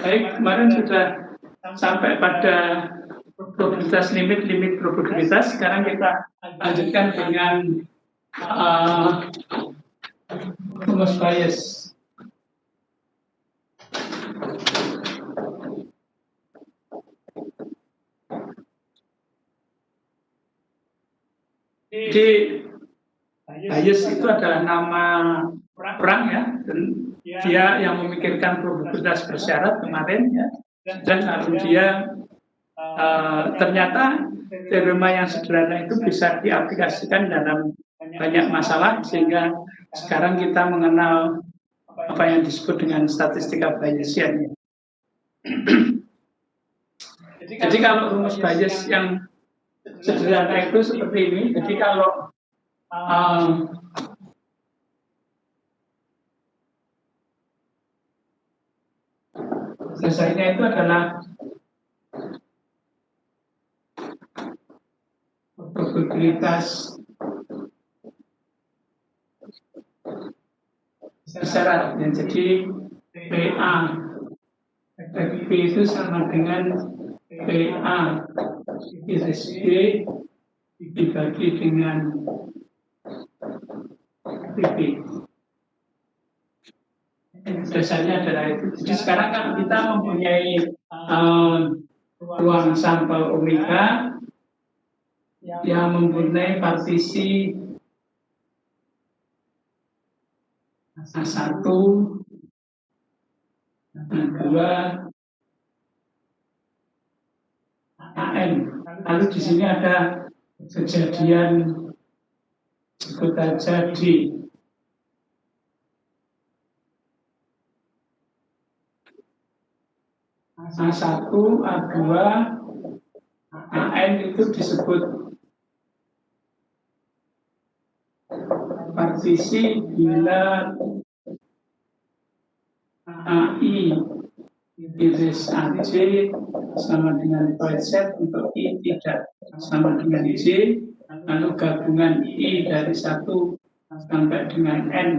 Baik, kemarin sudah sampai pada probabilitas limit probabilitas. Sekarang kita lanjutkan dengan rumus Bayes. Jadi Bayes itu adalah nama orang ya, dan dia yang memikirkan probabilitas bersyarat kemarin ya, dan lalu dia ternyata teorema yang sederhana itu bisa diaplikasikan dalam banyak masalah, sehingga sekarang kita mengenal apa yang disebut dengan statistika Bayesian. Jadi kalau rumus Bayes yang sederhana itu seperti ini. Jadi kalau dasarnya itu adalah probabilitas bersyarat. Jadi PA P itu sama dengan PA iris B dibagi dengan PP. Dasarnya adalah itu. Jadi sekarang kan kita mempunyai ruang sampel omega yang mempunyai partisi A1, A2, AN. Lalu di sini ada kejadian sebut saja D. A1, A2, AN itu disebut partisi bila AI iris AC sama dengan void set untuk I tidak sama dengan J, lalu gabungan I dari 1 sampai dengan N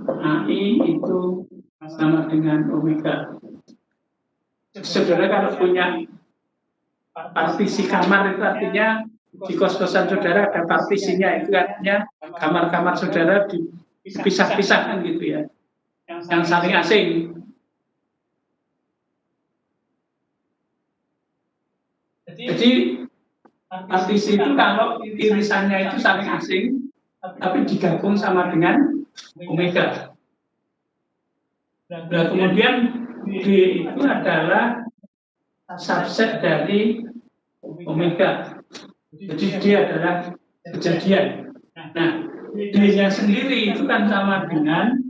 AI itu sama dengan omega. Saudara kalau punya partisi kamar itu artinya di kos-kosan saudara ada partisinya, itu artinya kamar-kamar saudara dipisah-pisahkan gitu ya, yang saling asing. Jadi partisi itu kalau irisannya itu saling asing, tapi digabung sama dengan omega. Nah, kemudian D itu adalah subset dari omega. Jadi dia adalah kejadian. Nah, D-nya sendiri itu kan sama dengan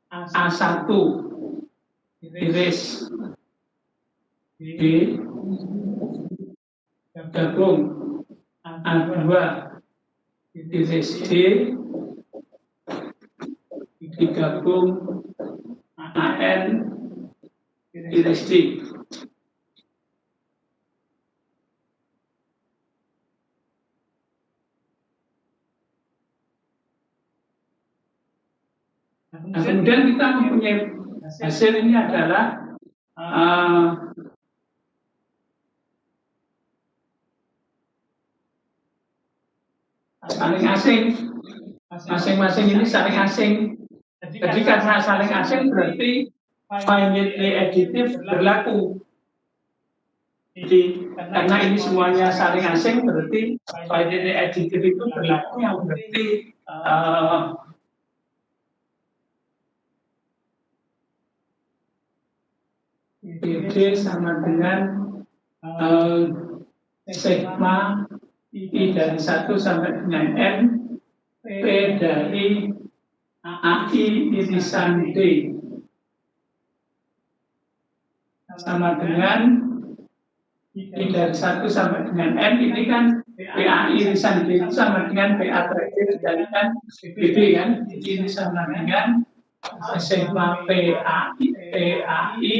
A1 iris D gabung A2 iris D digabung AN iris D. Nah, kemudian kita mempunyai hasil ini adalah saling asing. Masing-masing ini saling asing. Jadi karena saling asing berarti finitely additive berlaku. Jadi karena ini semuanya saling asing berarti finitely additive itu berlaku, yang berarti D sama dengan sigma I dari 1 sampai dengan N P dari AI irisan D sama dengan I dari 1 sampai dengan N. Ini kan PA irisan D itu sama dengan PA terakhir dari kan BB kan. Jadi ini sama dengan sigma PAI PD PAI.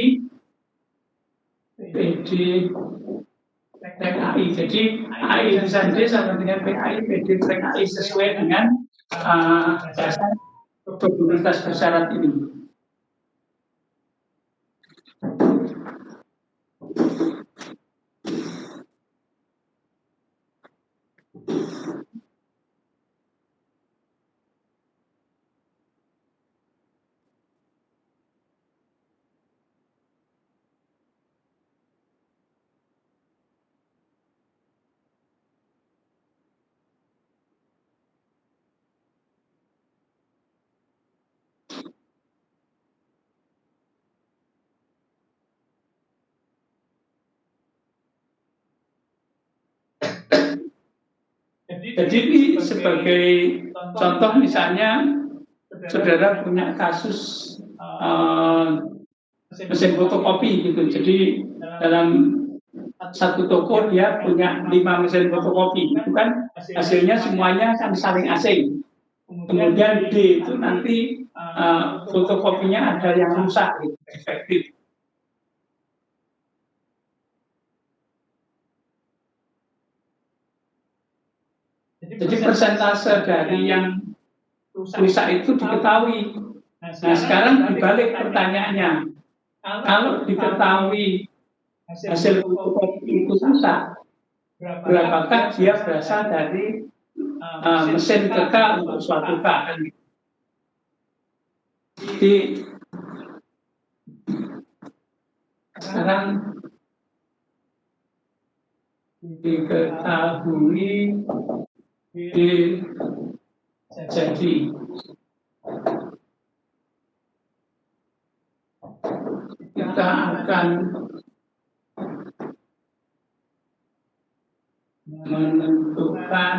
Jadi AI irisan D sama dengan PAI PD PAI sesuai dengan dasar probabilitas bersyarat ini. Jadi ini sebagai contoh misalnya saudara punya kasus mesin fotokopi gitu. Jadi dalam satu toko dia punya 5 mesin fotokopi, itu kan hasilnya semuanya kan saling asing. Kemudian D itu nanti fotokopinya ada yang rusak, gitu, efektif. Jadi persentase dari yang rusak itu diketahui. Nah sekarang dibalik pertanyaannya, kalau diketahui hasil fotokopi itu rusak, berapakah dia berasal dari mesin KK untuk suatu K kan? Jadi sekarang diketahui jadi kita akan menentukan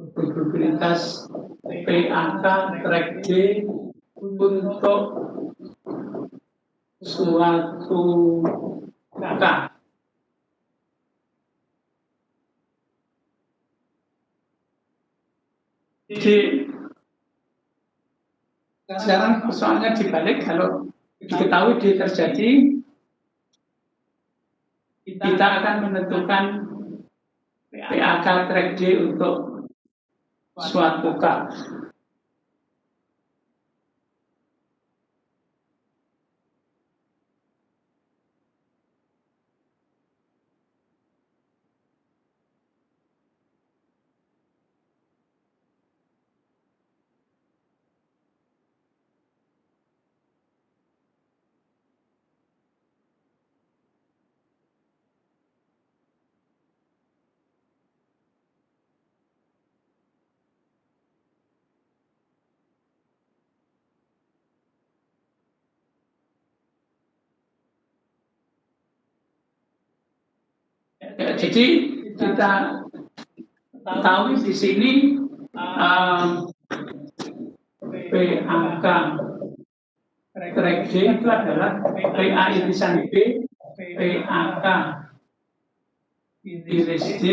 probabilitas PAK track D untuk suatu K. Jadi sekarang persoalannya dibalik, kalau diketahui dia terjadi, kita akan menentukan PAK track D untuk suatu K. Ya, jadi kita tahu di sini PAK track D itu adalah PA irisan B, PAK iris D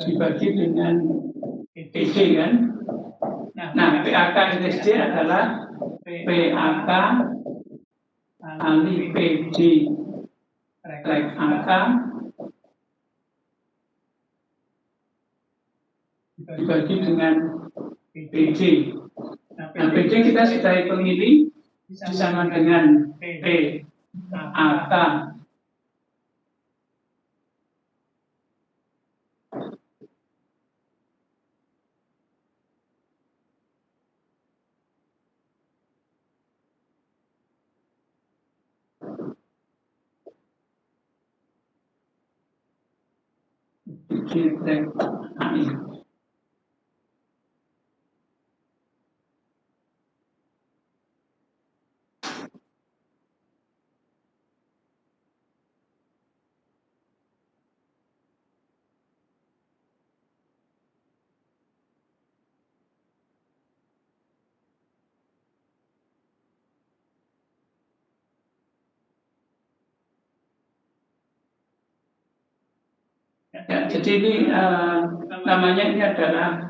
dibagi dengan PD kan. Nah, PAK iris D adalah PAK kali PD track AK dibagi dengan PD. Nah, PD kita sudah hitung ini sama dengan PAK AI. Ya, jadi ini namanya ini adalah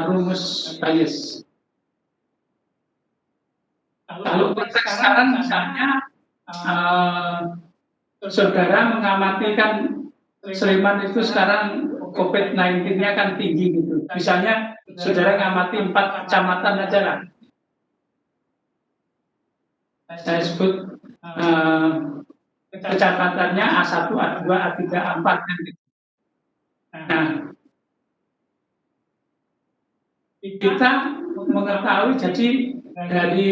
rumus Bayes. Kalau konteks sekarang misalnya saudara mengamati kan Sleman itu sekarang COVID-19-nya kan tinggi gitu. Misalnya saudara ngamati 4 kecamatan aja lah. saya sebut kecamatannya A1, A2, A3, A4 kan gitu. Nah, kita mengetahui jadi dari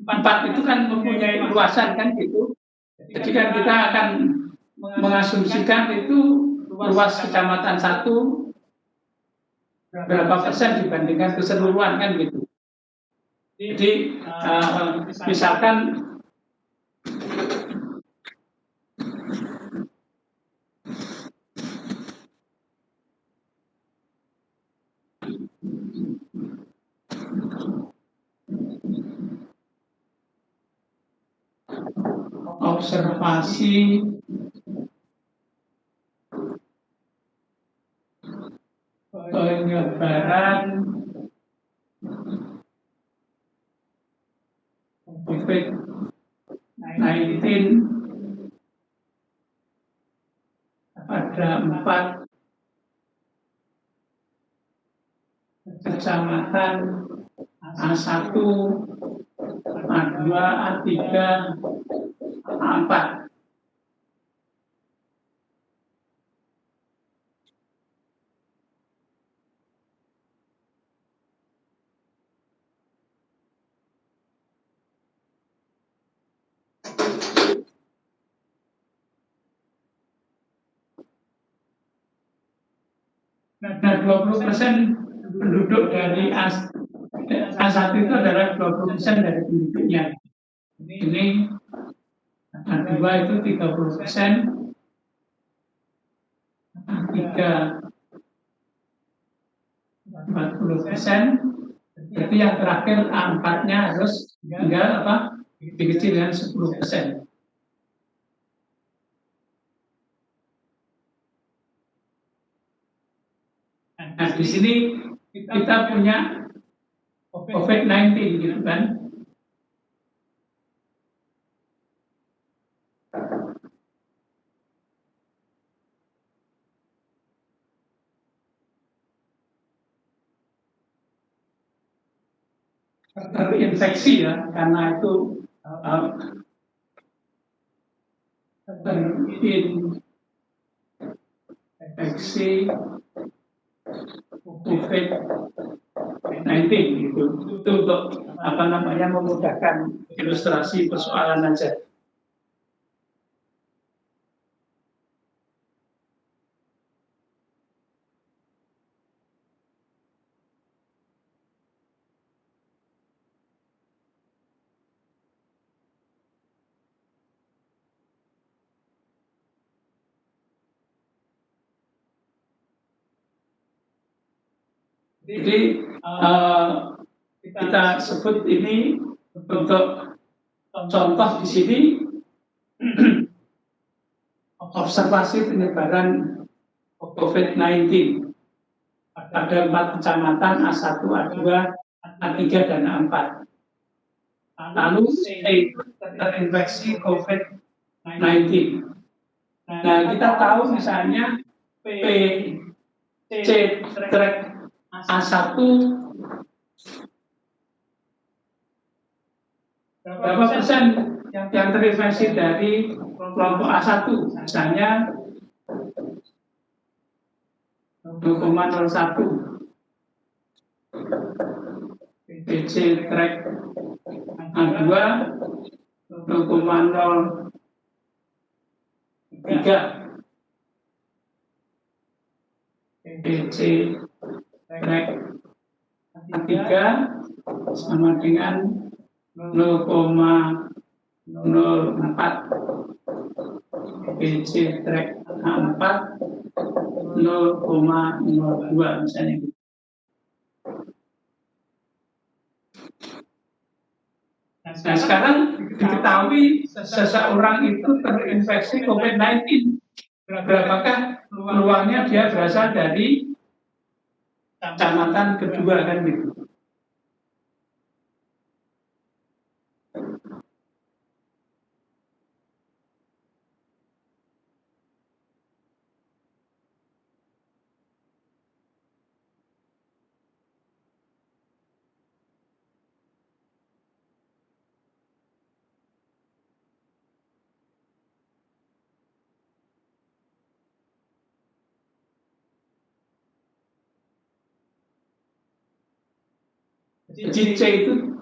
empat itu kan mempunyai luasan kan gitu. Jadi kan kita akan mengasumsikan itu luas kecamatan satu berapa persen dibandingkan keseluruhan kan gitu. Jadi misalkan observasi penyebaran COVID-19 pada 4 kecamatan A1, A2, A3, A4. Nah, 20% penduduk dari A1 itu adalah 20% dari penduduknya. Ini A2 itu 30%, A3 40%, jadi yang terakhir A4-nya harus tinggal dikecil dengan 10%. Nah, di sini kita punya COVID-19 gitu kan. Terinfeksi ya, karena itu terinfeksi COVID-19 gitu. Itu untuk memudahkan ilustrasi persoalan aja. Jadi kita sebut ini untuk contoh di sini observasi penyebaran COVID-19 pada 4 kecamatan A1, A2, A3 dan A4. Lalu C terinfeksi COVID-19. Nah, kita tahu misalnya C track A1 berapa persen yang terinfeksi dari kelompok A1, misalnya 0,01. PC track A2 0,03. PC track A3 sama dengan 0,04. PC track A4 0,02 misalnya. Nah, sekarang diketahui seseorang itu terinfeksi COVID-19. Berapakah peluangnya dia berasal dari kecamatan kedua kan gitu. Jadi C itu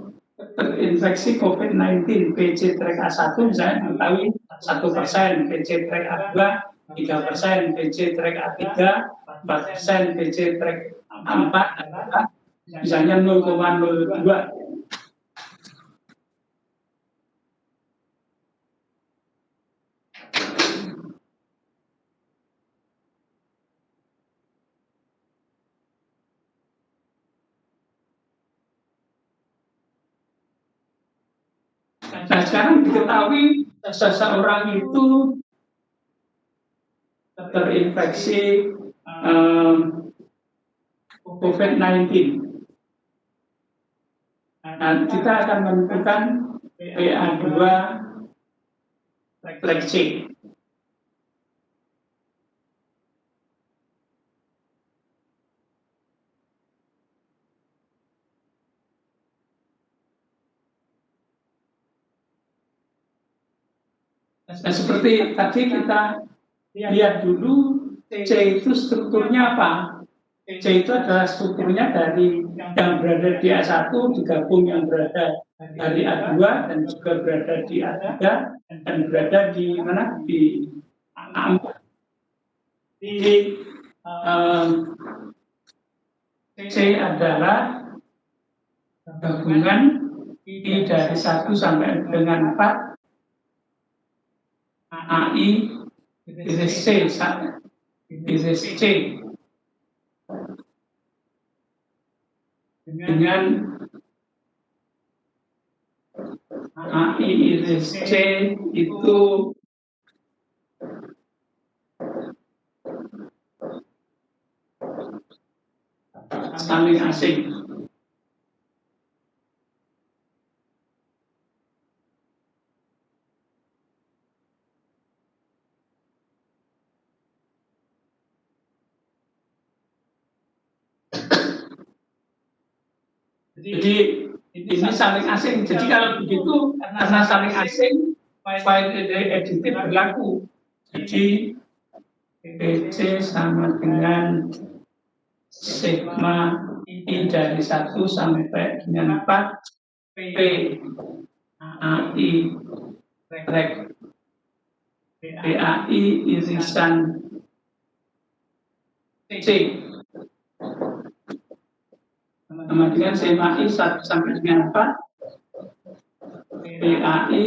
terinfeksi COVID-19, PC track A1 misalnya mengetahui 1%, PC track A2 3%, PC track A3 4%, PC track A4 adalah misalnya 0,02. Nah sekarang diketahui seseorang itu terinfeksi COVID-19. Nah, kita akan menentukan PA2 track C. Nah, seperti tadi kita lihat dulu, C itu strukturnya apa? C itu adalah strukturnya dari yang berada di A1 digabung yang berada dari A2 dan juga berada di A3 dan berada di mana? Di A4. Jadi C adalah gabungan I dari 1 sampai dengan 4 AI iris C iris C dengan AI iris C itu saling asing. Jadi ini saling asing. Jadi kalau begitu karena saling asing, file editif berlaku. Jadi PC sama dengan sigma I dari 1 sampai dengan 4 P AI track PAI irisan C sama dengan sigma I 1 sampai dengan 4 PAI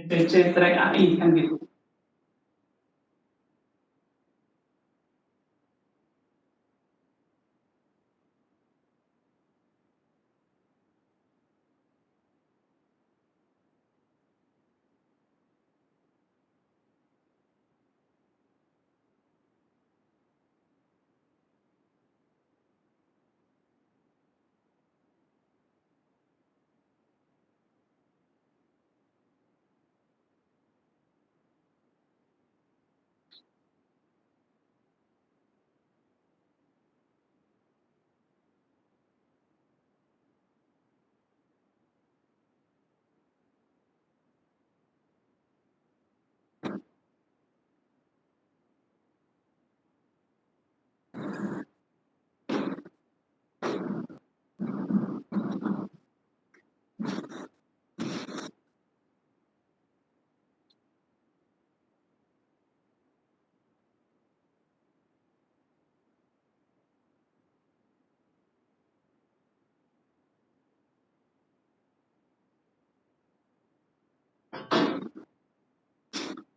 PC track AI kan gitu.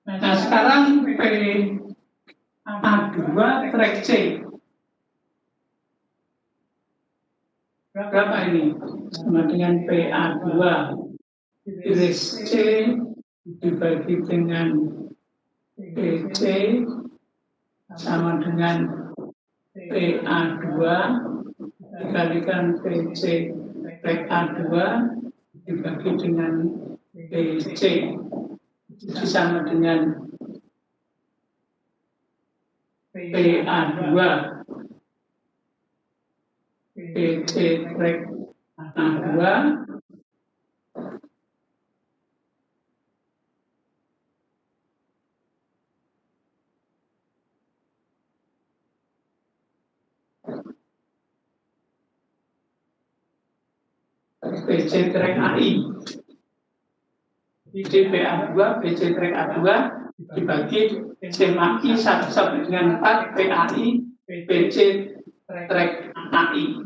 Nah sekarang PA2 track C berapa ini? Sama dengan PA2 iris C dibagi dengan PC sama dengan PA2 dikalikan PC track A2 dibagi dengan PC itu sama dengan PA2 PC track A2 BC trek AI. Jadi PA2, BC trek A2 dibagi sema I 1 sampai dengan 4 PAI, BC trek AI.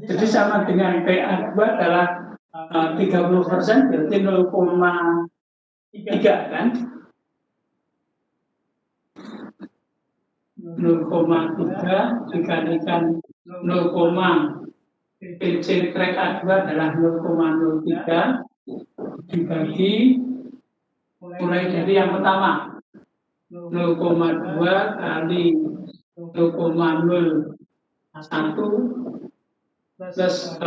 Jadi sama dengan PA2 adalah 30%, berarti 0,3 kan? 0,3 dikalikan 0, PC trek A2 adalah 0,03 dibagi mulai dari yang pertama 0,2 kali 0,01 plus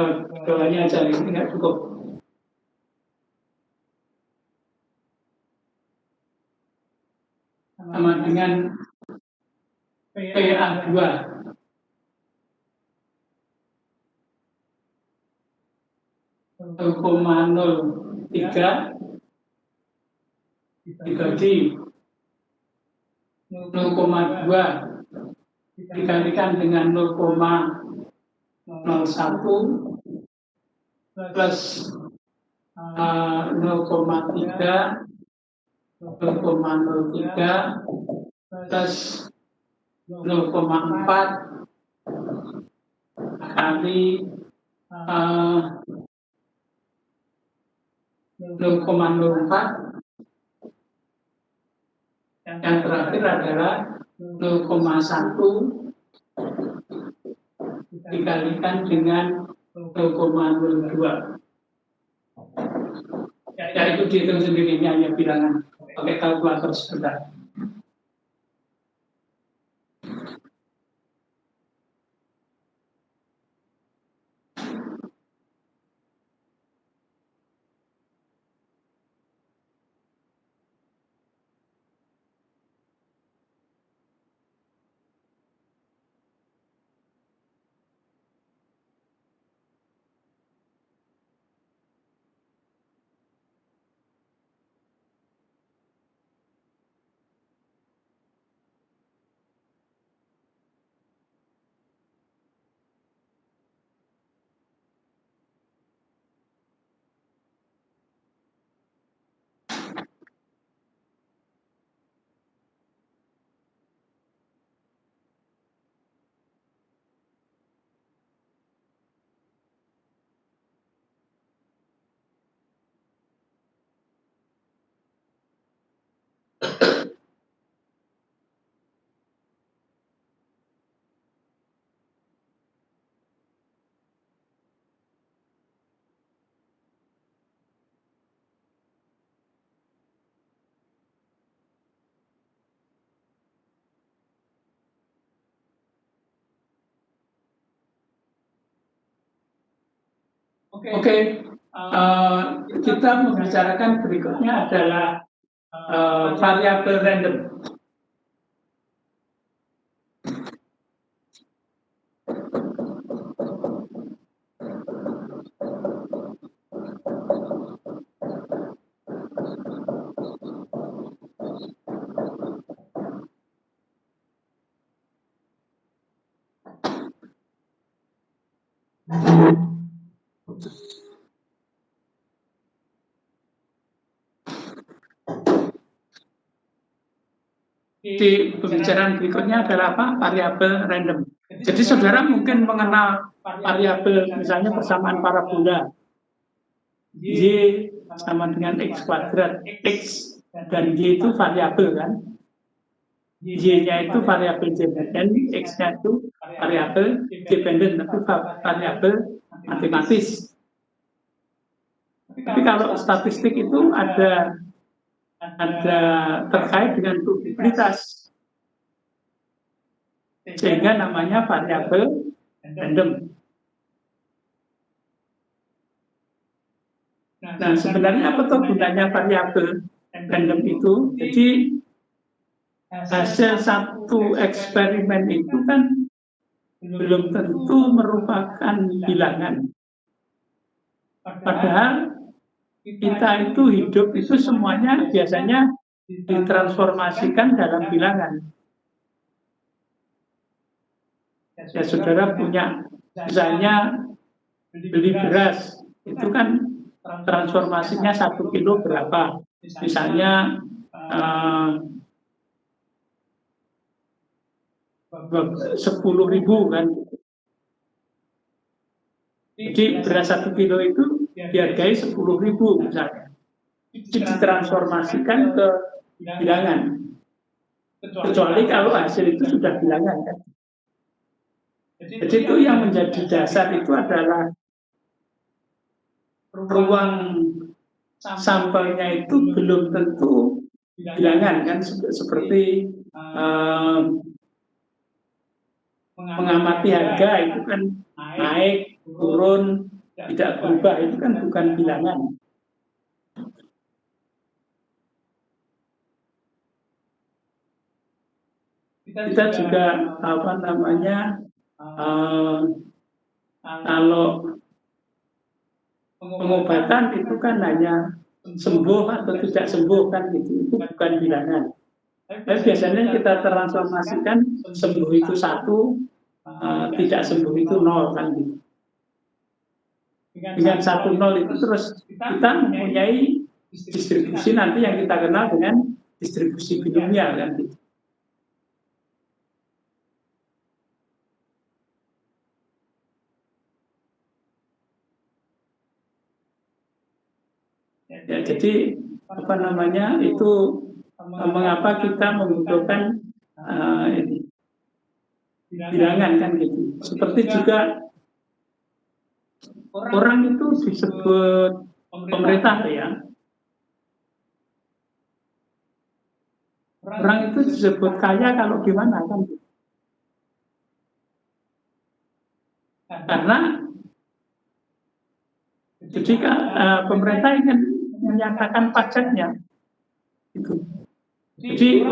doanya aja ini nggak cukup. Sama dengan PA2 0,03 dibagi 0,2 dikalikan dengan 0,01 plus 0,3 plus 0,4 kali 0,04. Yang terakhir adalah 0,1 dikalikan dengan 0,02. Ya itu dihitung sendiri, hanya bilangan pakai kalkulator sebentar. Oke, kita membicarakan berikutnya adalah variabel random. Di pembicaraan berikutnya adalah apa? Variabel random. Jadi saudara mungkin mengenal variabel misalnya persamaan parabola Y sama dengan X kuadrat, X dan Y itu variabel kan? Y-nya itu variabel dependen, X-nya itu variabel dependen, tapi variabel matematis. Tapi kalau statistik itu ada terkait dengan probabilitas, sehingga namanya variabel random. Nah, sebenarnya apa tuh gunanya variabel random itu? Jadi hasil satu eksperimen itu kan belum tentu merupakan bilangan. Padahal kita itu hidup itu semuanya biasanya ditransformasikan dalam bilangan. Ya, saudara punya, misalnya beli beras, itu kan transformasinya 1 kilo berapa? Misalnya 10.000 kan. Jadi beras 1 kilo itu dihargai 10.000 misalnya. Ditransformasikan ke bilangan. Kecuali kalau hasil itu sudah bilangan kan. Jadi itu yang menjadi dasar itu adalah ruang sampelnya itu belum tentu bilangan kan, seperti mengamati harga itu kan naik, turun, tidak berubah, itu kan bukan bilangan. Kita juga kalau pengobatan itu kan hanya sembuh atau tidak sembuh kan gitu, itu bukan bilangan. Tapi biasanya kita transformasikan sembuh itu 1, tidak sembuh itu 0 kan gitu. Dengan 1, 0 itu terus kita mempunyai distribusi nanti yang kita kenal dengan distribusi binomial kan gitu. Ya, jadi itu mengapa kita membutuhkan bilangan kan gitu. Seperti juga orang itu disebut pemerintah ya. Orang itu disebut kaya kalau gimana kan? Karena jika pemerintah ingin menyatakan pajaknya, itu. Jadi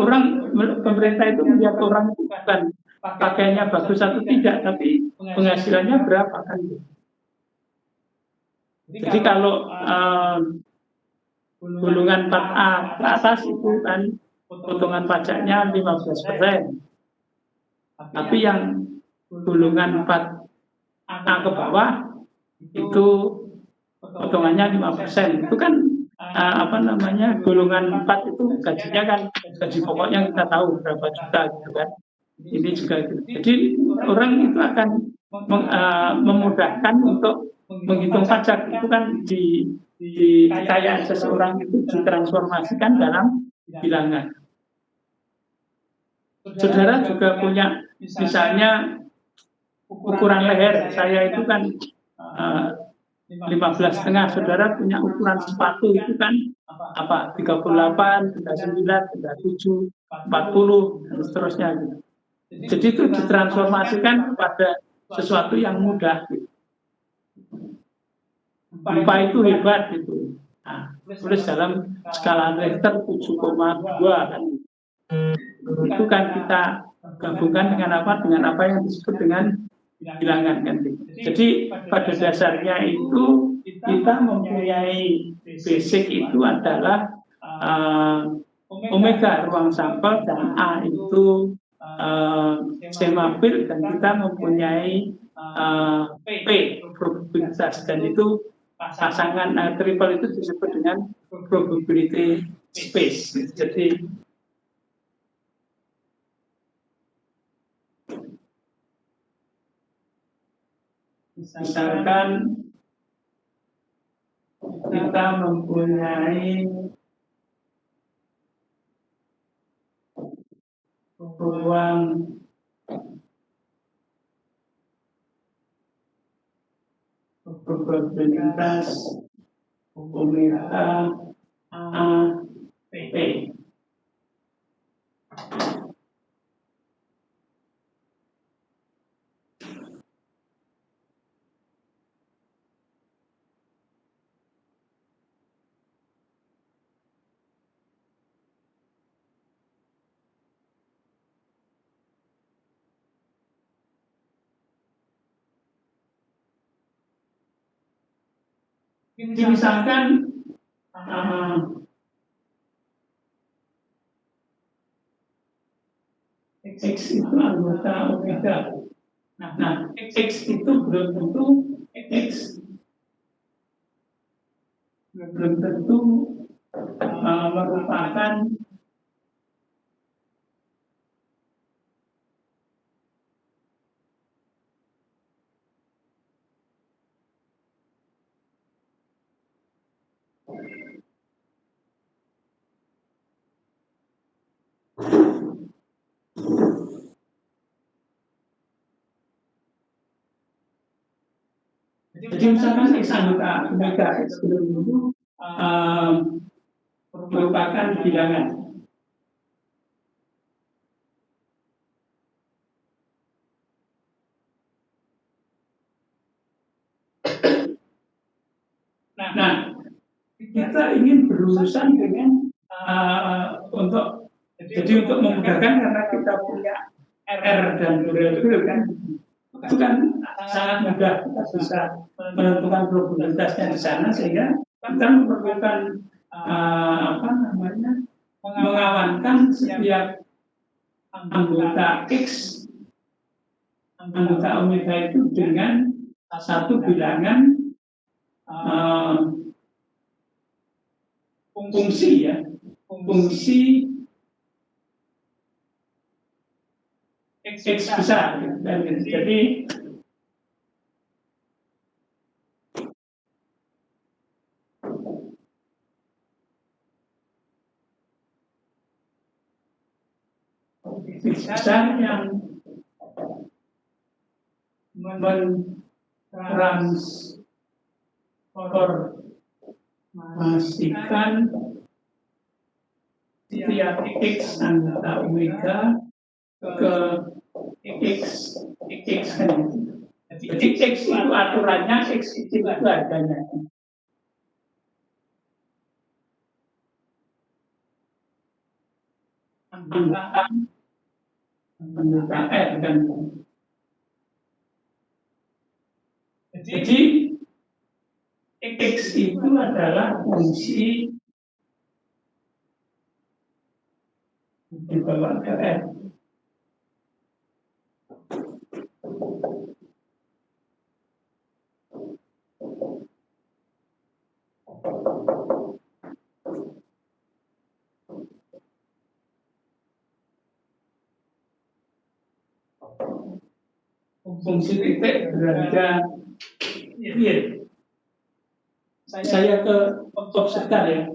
pemerintah itu melihat orang itu bukan pakaiannya bagus atau tidak, tapi penghasilannya berapa kan? Jadi kalau golongan 4A ke atas itu kan potongan pajaknya 15%. Tapi yang golongan 4A ke bawah itu potongannya 5%. Itu kan golongan 4 itu gajinya kan gaji pokoknya kita tahu berapa juta gitu kan. Ini juga gitu. Jadi orang itu akan memudahkan untuk menghitung pajak, itu kan di kekayaan seseorang itu ditransformasikan dalam bilangan. Saudara juga punya misalnya ukuran leher, saya itu kan 15,5, saudara punya ukuran sepatu itu kan 38, 39, 37, 40 dan seterusnya gitu. Jadi itu ditransformasikan kepada sesuatu yang mudah gitu. Apa itu hebat gitu. Nah, tulis dalam skala Richter 7,2 kan. Itu kan kita gabungkan dengan apa yang disebut dengan bilangan kan. Jadi pada dasarnya itu kita mempunyai basic itu adalah omega ruang sampel dan A itu semabil, dan kita mempunyai P probabilitas, dan itu pasangan triple itu disebut dengan probability space. Jadi misalkan kita mempunyai ruang probabilitas omega A P. Misalkan X itu anggota omega. Nah, X itu belum tentu X belum tentu merupakan jadi misalkan X anggota omega X belum tentu merupakan bilangan. Nah, kita ingin berurusan dengan untuk memudahkan karena kita punya R dan L kan, itu kan sangat mudah kita bisa menentukan probabilitasnya di sana sehingga kita memerlukan mengawankan setiap anggota X anggota omega itu dengan satu bilangan fungsi fungsi X besar dan jadi X besar yang mentransformasikan setiap X anggota omega ke X kan. Jadi X itu aturannya, X itu harganya. Anggota R kan. Jadi X itu adalah fungsi dibawa ke R. Fungsi titik berada real. Saya ke sebentar ya.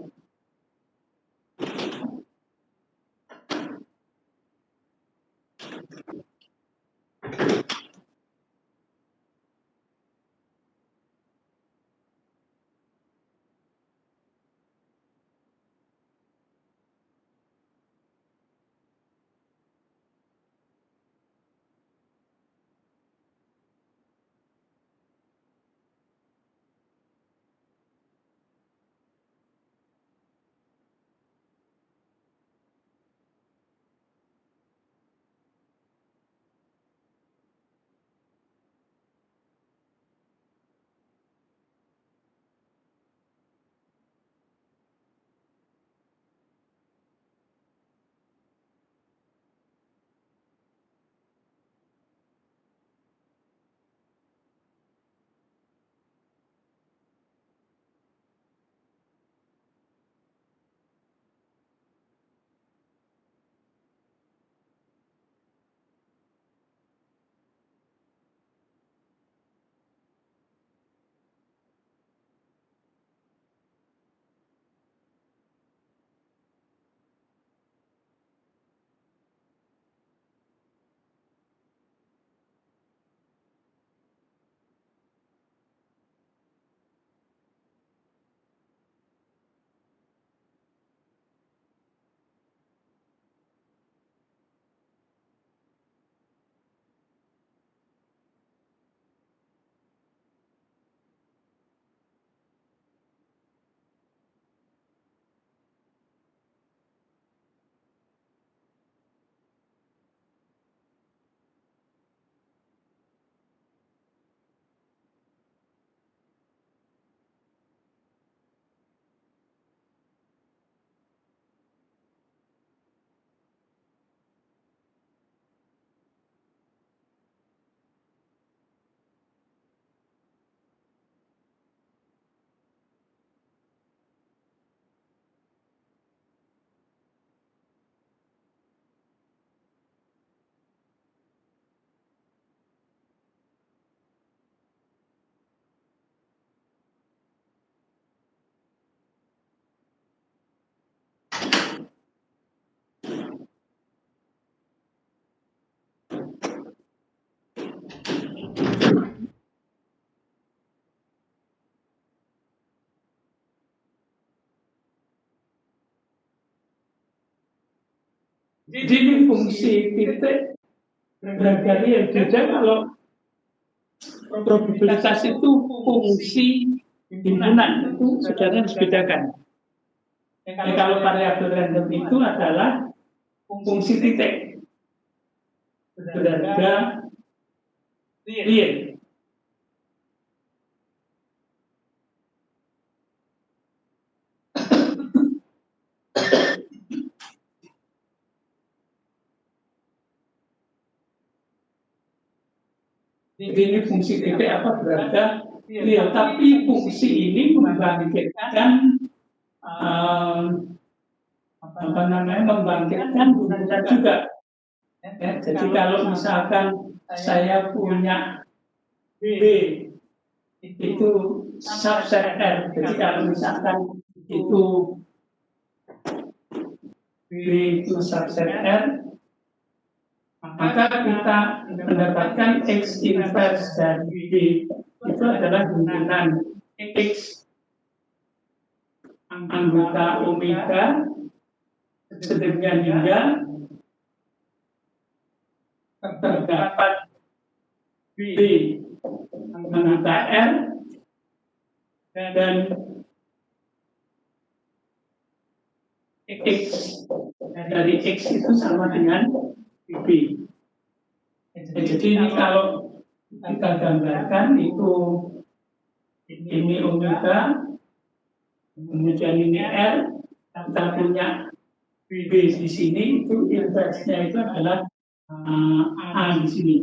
Jadi ini fungsi titik beragam real. Beda kalau probabilitas itu fungsi himpunan, itu sebenarnya harus bedakan. Kalau variabel random itu adalah fungsi titik berharga real. Jadi ini fungsi titik berharga real, tapi fungsi ini membangkitkan membangkitkan himpunan juga. Ya, jadi kalau misalkan saya punya B itu subset R, jadi kalau misalkan itu B itu subset R, maka kita mendapatkan X inverse dari B itu adalah himpunan X anggota omega sedemikian hingga terdapat B anggota R dan X dari X itu sama dengan B. Jadi ini kalau kita gambarkan itu ini omega, kemudian ini R, kita punya B di sini, itu inverse-nya itu adalah A di sini.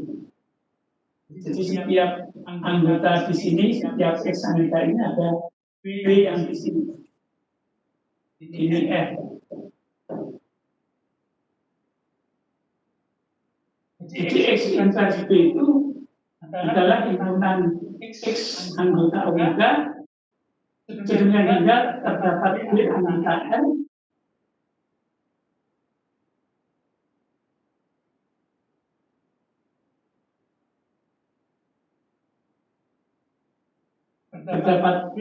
Jadi setiap anggota di sini, setiap X anggota ini ada B yang di sini. Ini F. Jadi X inverse B itu adalah himpunan X anggota omega sedemikian hingga terdapat B anggota R terdapat B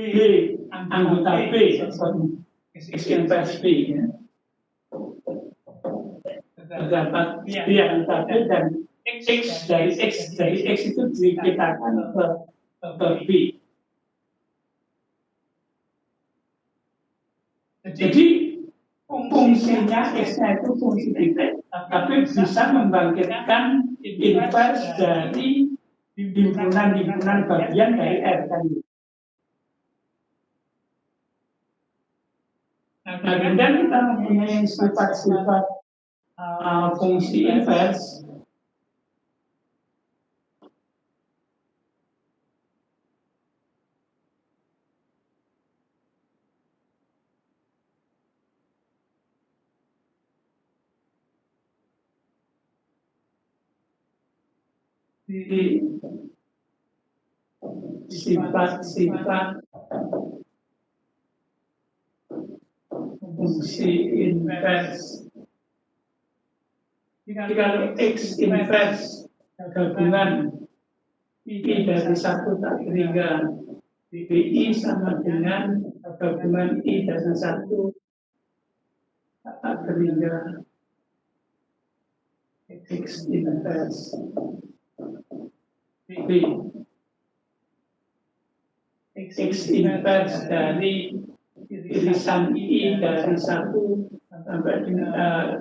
anggota B, X inverse B, ya. Terdapat B anggota B dan X dari X itu dipetakan ke B. Jadi fungsinya X-nya itu fungsi titik, tapi bisa membangkitkan inverse dari himpunan bagian dari R kan. Nah, kemudian kita mempunyai sifat-sifat fungsi inverse. Di sifat-sifat fungsi inverse. Jadi kalau X inverse gabungan I dari 1 tak hingga BI sama dengan gabungan I dari 1 tak hingga X inverse B. X inverse dari irisan I dari 1 sampai dengan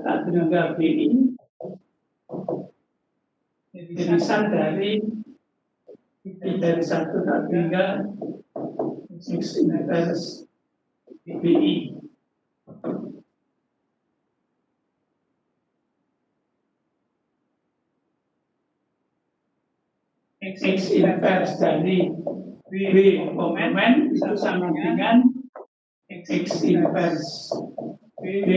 tak hingga BI, irisan dari I dari 1 tak hingga X inverse BI. X inverse dari B komplement itu sama dengan X inverse B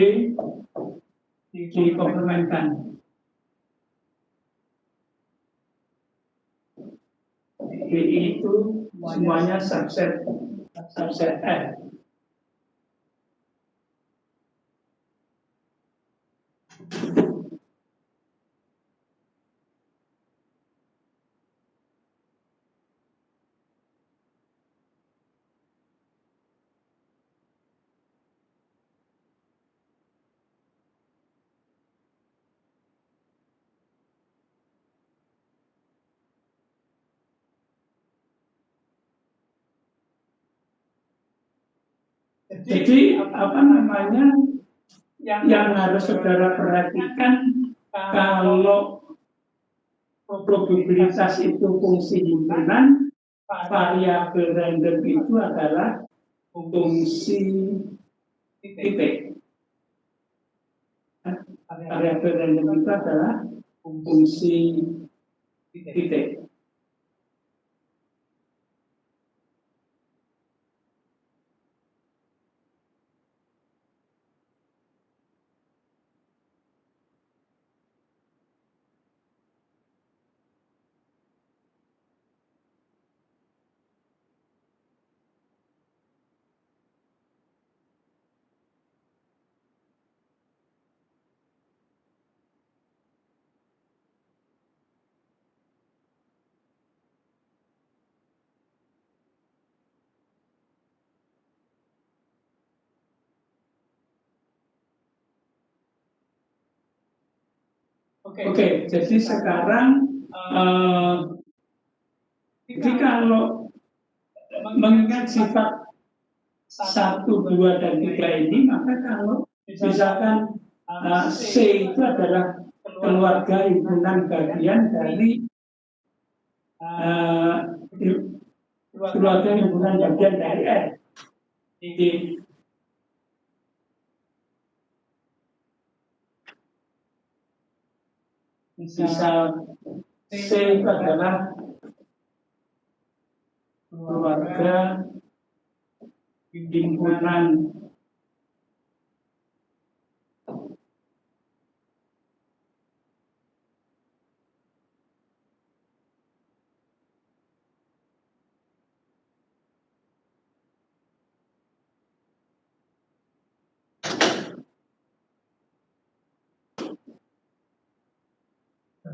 dikomplementkan. BI itu semuanya subset F. Jadi apa namanya yang harus saudara perhatikan kalau probabilitas itu fungsi himpunan, variabel random itu adalah fungsi titik. Variabel random itu adalah fungsi titik. Oke, jadi sekarang jadi kalau mengingat sifat 1, 2, dan 3 ini, maka kalau misalkan C itu adalah keluarga himpunan bagian dari keluarga himpunan bagian dari R. Jadi, misal C itu adalah keluarga himpunan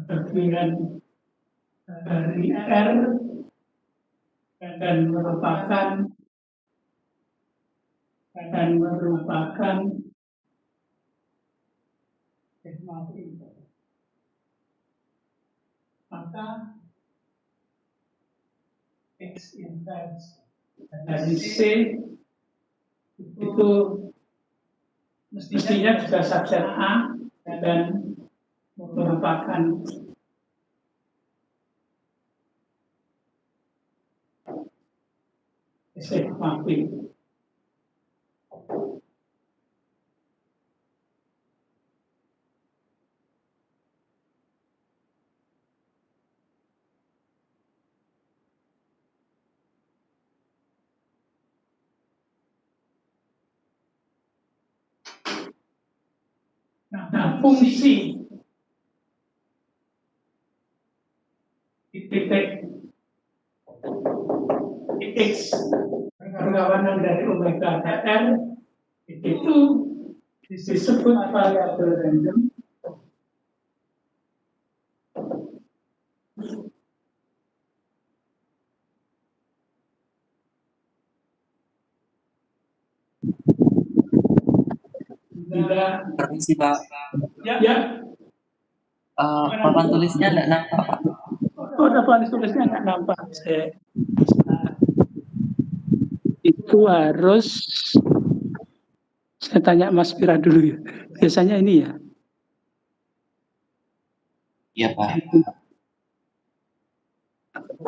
bagian dari R dan merupakan maka X inverse dari C itu mestinya juga subset A dan merupakan sigma P. Nah, fungsi titik X perlawanan dari omega ke R itu disebut variabel random bila Permisi Pak, ya papan tulisnya nggak nampak Pak. papan tulisnya nggak nampak. Itu harus saya tanya Mas Pira dulu ya. Biasanya ini ya. Iya Pak.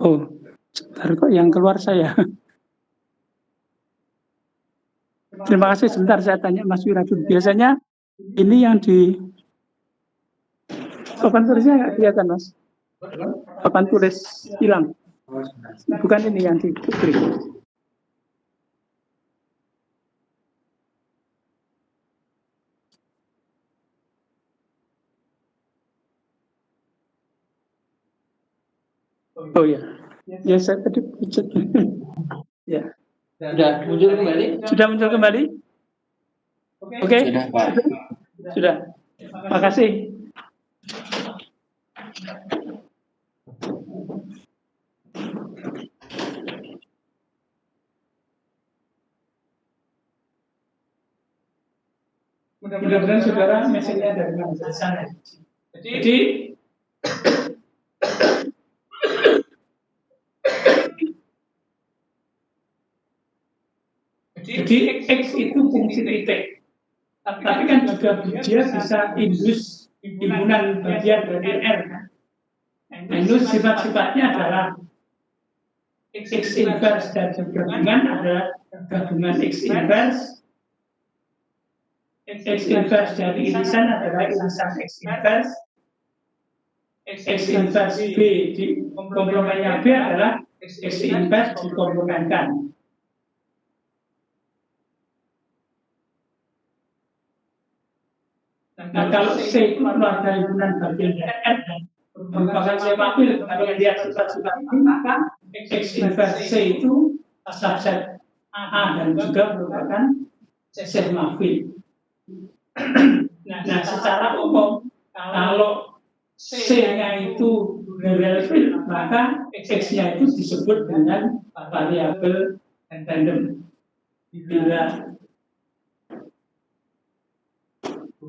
Oh, sebentar kok yang keluar saya. Terima kasih, sebentar saya tanya Mas Pira dulu. Biasanya ini yang di papan tulisnya nggak kelihatan Mas. Papan tulis hilang. Bukan ini yang di Oh ya, ya saya tadi pucat. Ya. Sudah muncul kembali? Sudah muncul kembali? Oke. Sudah Pak. Sudah. Makasih. Mudah-mudahan saudara mesinnya dari sana. Jadi Jadi X itu fungsi titik. Tapi kan juga dia bisa indus himpunan bagian dari R. Nah, itu sifat-sifatnya adalah X inverse dari gabungan adalah gabungan X inverse. X inverse dari irisan adalah irisan X inverse. X inverse B di komplemennya B adalah X inverse dikomplemenkan. Nah, kalau C itu keluarga himpunan bagian dari R dan merupakan semafil. Kalau lihat sifat-sifat ini, maka X inverse C itu subset A dan juga merupakan semafil. Nah, secara umum, kalau C-nya itu relatif, maka X-nya itu disebut dengan variabel random. Bila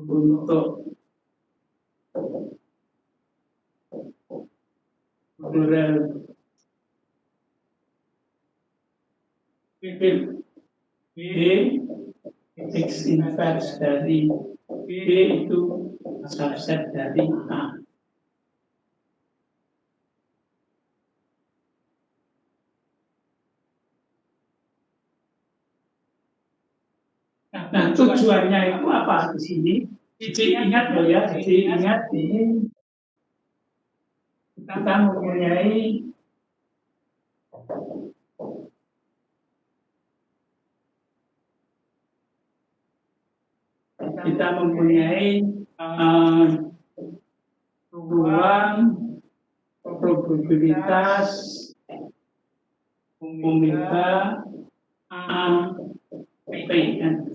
untuk relatif B, X inverse dari B itu subset dari A. Nah, tujuannya itu apa di sini? Jadi ingat loh ya, jadi ingat ini kita mempunyai ruang probabilitas omega A P kan.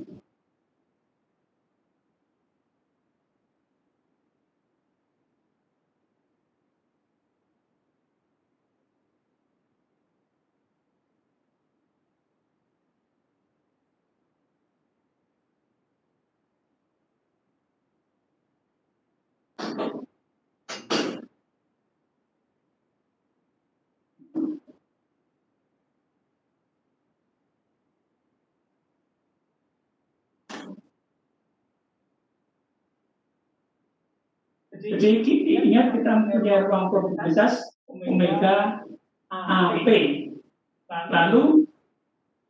Jadi ingat kita punya ruang probabilitas omega AP. Lalu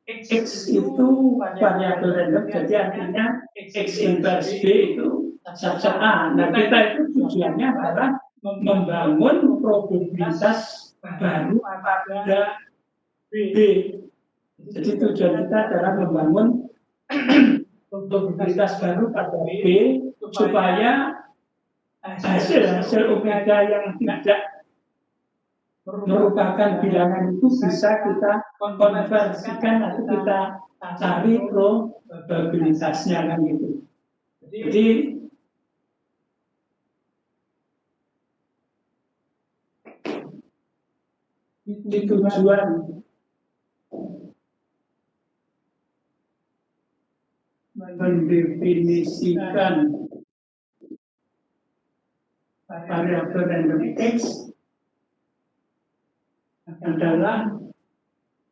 X itu variabel random, jadi artinya X inverse B itu subset A. Nah, kita itu tujuannya adalah membangun probabilitas baru pada B. Jadi tujuan kita adalah membangun probabilitas baru pada B supaya hasil omega yang tidak merupakan bilangan itu bisa kita konversikan atau kita cari probabilitasnya kan gitu. Jadi di tujuan mendefinisikan variabel random X adalah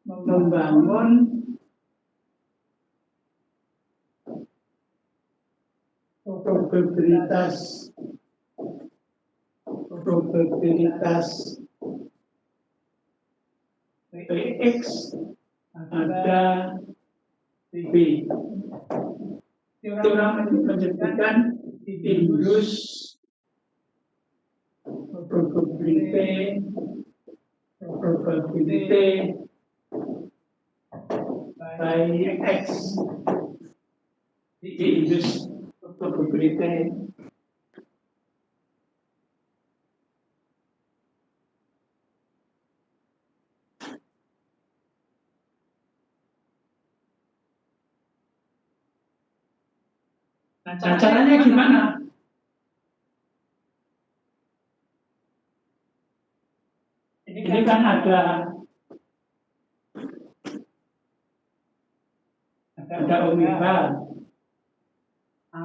membangun probabilitas X ada B. Itu orang menyebutkan indus probability by X di indus probability. Nah, caranya gimana? Ini kan ada omega A,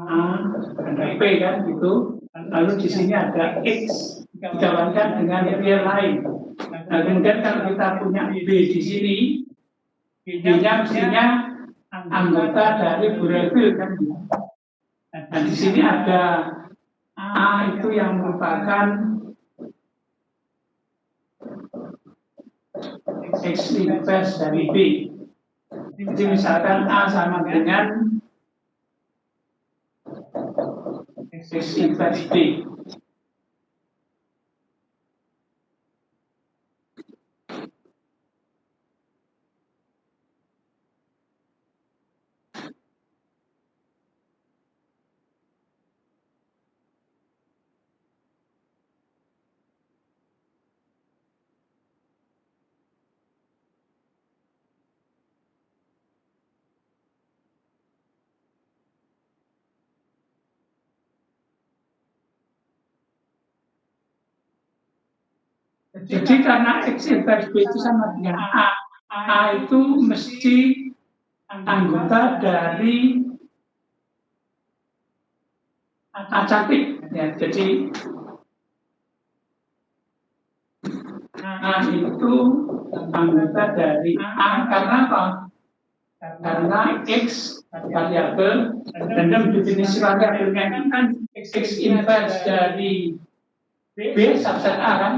ada P kan gitu. Lalu di sini ada X dijalankan dengan real lain. Nah, kemudian kalau kita punya B di sini, B-nya mestinya anggota dari Bureville kan. Nah di sini ada A itu yang merupakan X inverse dari B. Jadi misalkan A sama dengan X inverse B. Jadi karena X inverse B itu sama dengan A itu mesti anggota dari A cantik. Ya, jadi A itu anggota dari A karena apa? Karena X variabel dan dalam definisi variabelnya kan X inverse dari B subset A kan.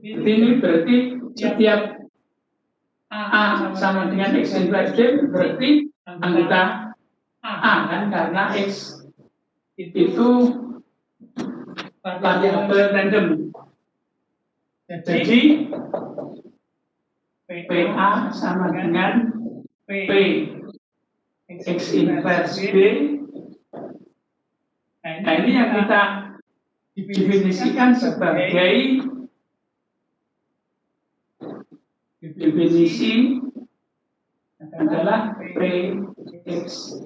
Ini berarti setiap A sama dengan X inverse B berarti anggota A kan karena X itu variabel random. Jadi PA sama dengan P X inverse B. Nah ini yang kita definisikan sebagai definisi adalah PXB.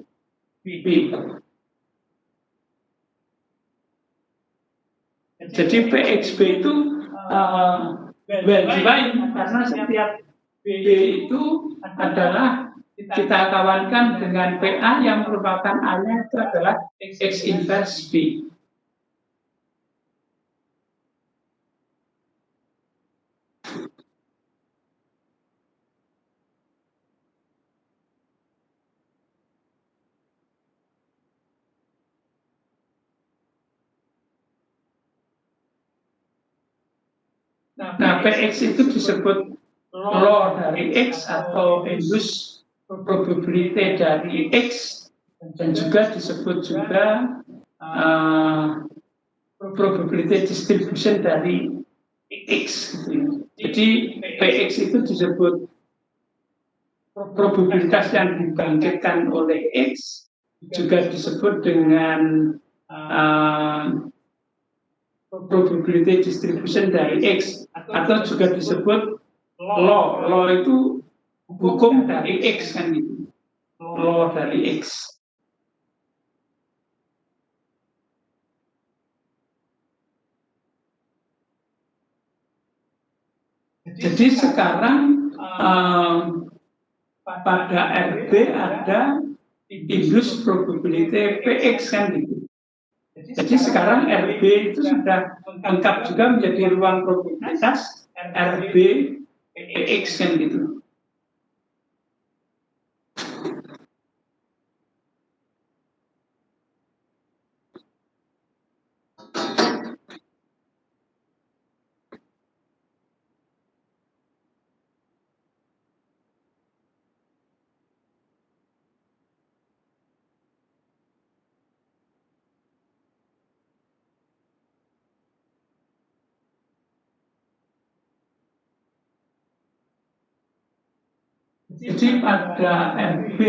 Jadi PXB itu well-defined karena setiap B itu adalah kita kawankan dengan PA yang merupakan A-nya itu adalah X inverse B. Nah, PX itu disebut law dari X atau induced probability dari X dan juga disebut juga probability distribution dari X. Jadi PX itu disebut probabilitas yang dibangkitkan oleh X, juga disebut dengan probability distribution dari X, atau juga disebut law. Law itu hukum dari X kan gitu. Law dari X. Jadi sekarang pada RB ada induced probability PX kan gitu. Jadi sekarang RB itu sudah lengkap juga menjadi ruang probabilitas RB PX kan gitu. Jadi pada RB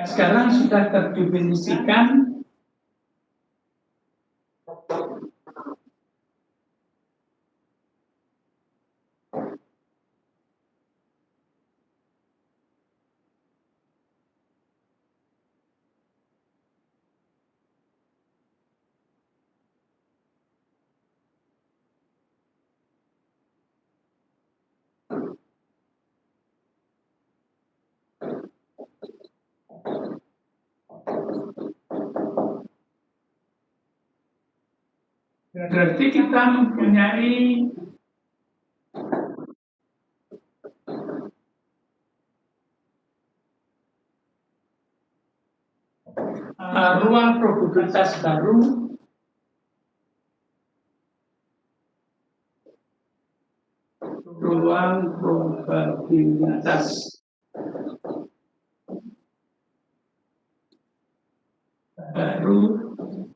sekarang sudah terdefinisikan berarti kita mempunyai ruang probabilitas baru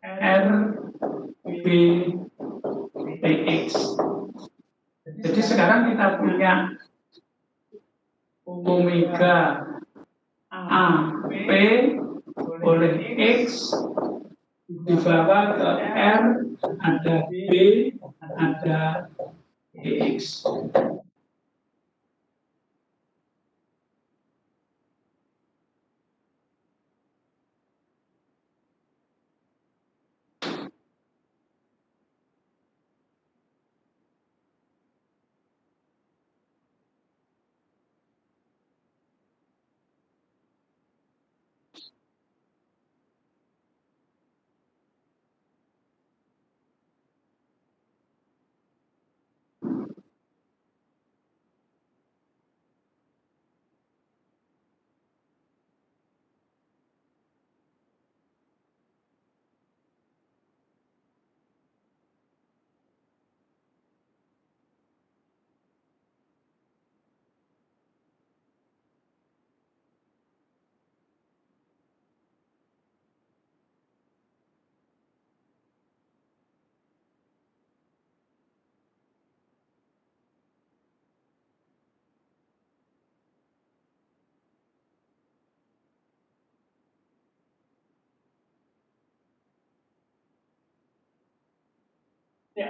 R B Px. Jadi sekarang kita punya omega A P oleh X dibawa ke R, ada B, ada X.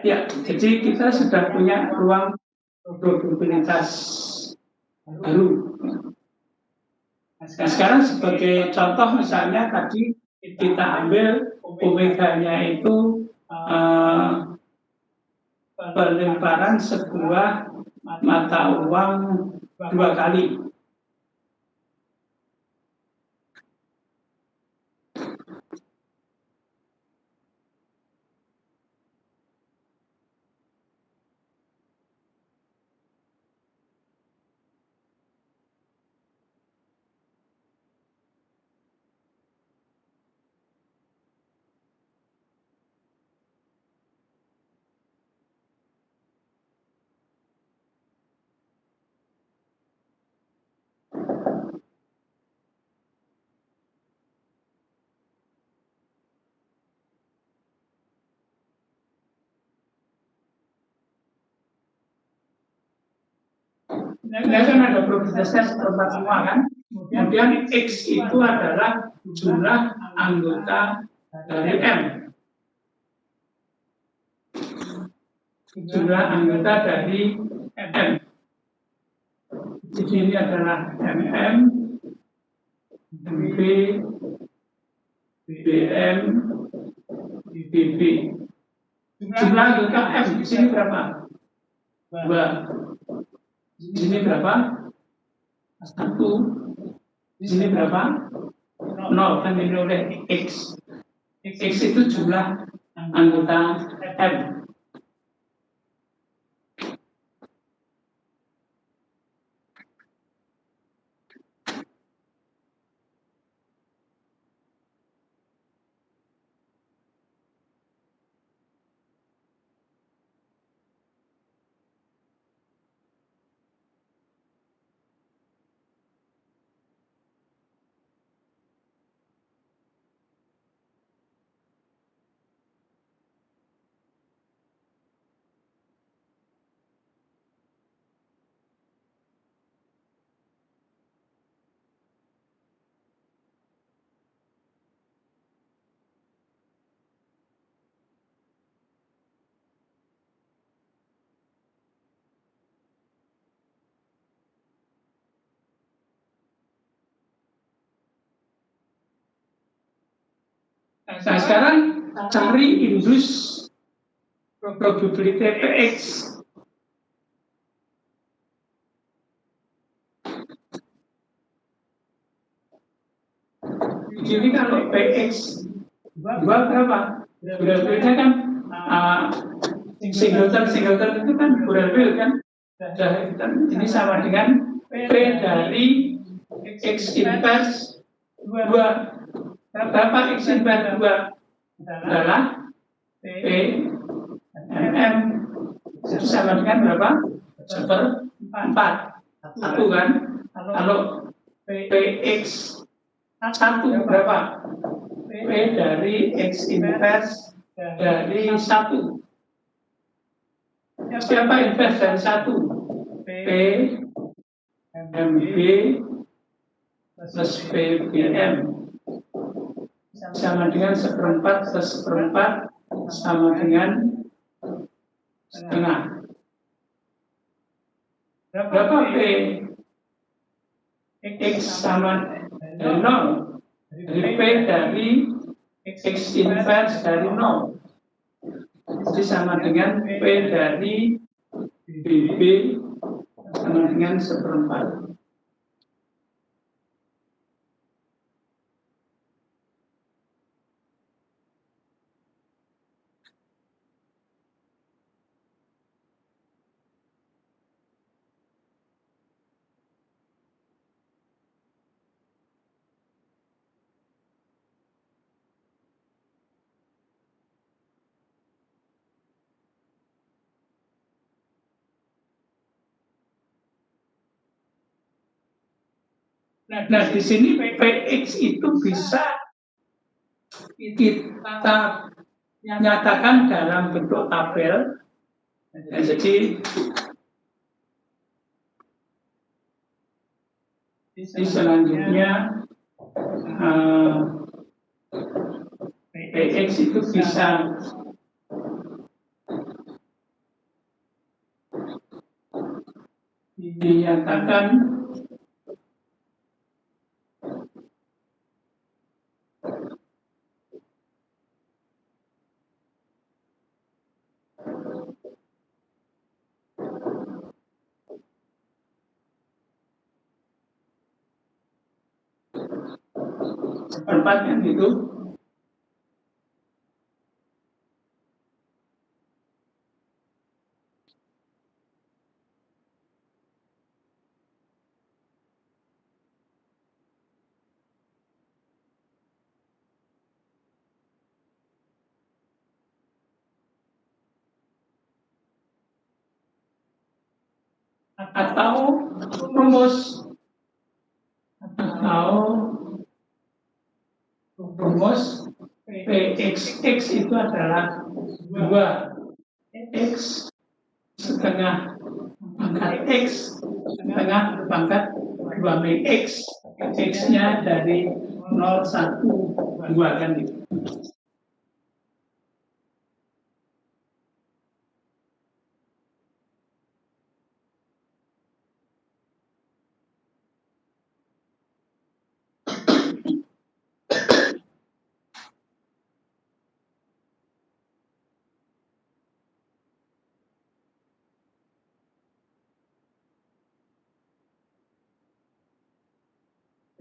Ya, jadi kita sudah punya ruang probabilitas baru. Nah, sekarang sebagai contoh misalnya tadi kita ambil omega-nya itu pelemparan sebuah mata uang 2 kali. Ini kan ada probabilitasnya seperempat semua kan. Kemudian X itu adalah jumlah anggota dari M. Jumlah anggota dari M. Jadi ini adalah MM, MB, BM, BB. Jumlah anggota M di sini berapa? 2. Di sini berapa? 1. Di sini berapa? 0, kan ini oleh X. X itu jumlah anggota M. Nah, sekarang cari indus probability Px. Jadi kalau Px 2 berapa? Probabilitasnya kan singleton itu kan probability kan. Ini sama dengan P dari X inverse 2. Berapa X inverse 2 adalah P MM itu sama dengan berapa? 1/4. 1 kan? Kalau PX 1 berapa? P dari X inverse dari 1. Siapa inverse dari 1? P MB plus PBM sama dengan 1/4 plus 1/4 sama dengan setengah. Berapa P? X sama dari 0. Jadi P dari X inverse dari 0. Jadi sama dengan P dari BB sama dengan 1/4. Nah, di sini PX itu bisa kita nyatakan dalam bentuk tabel. Nah, jadi selanjutnya PX itu bisa dinyatakan seperempatnya gitu. Atau rumus PXX itu adalah 2X setengah pangkat X setengah pangkat 2X. X-nya dari 0, 1, 2 kan gitu.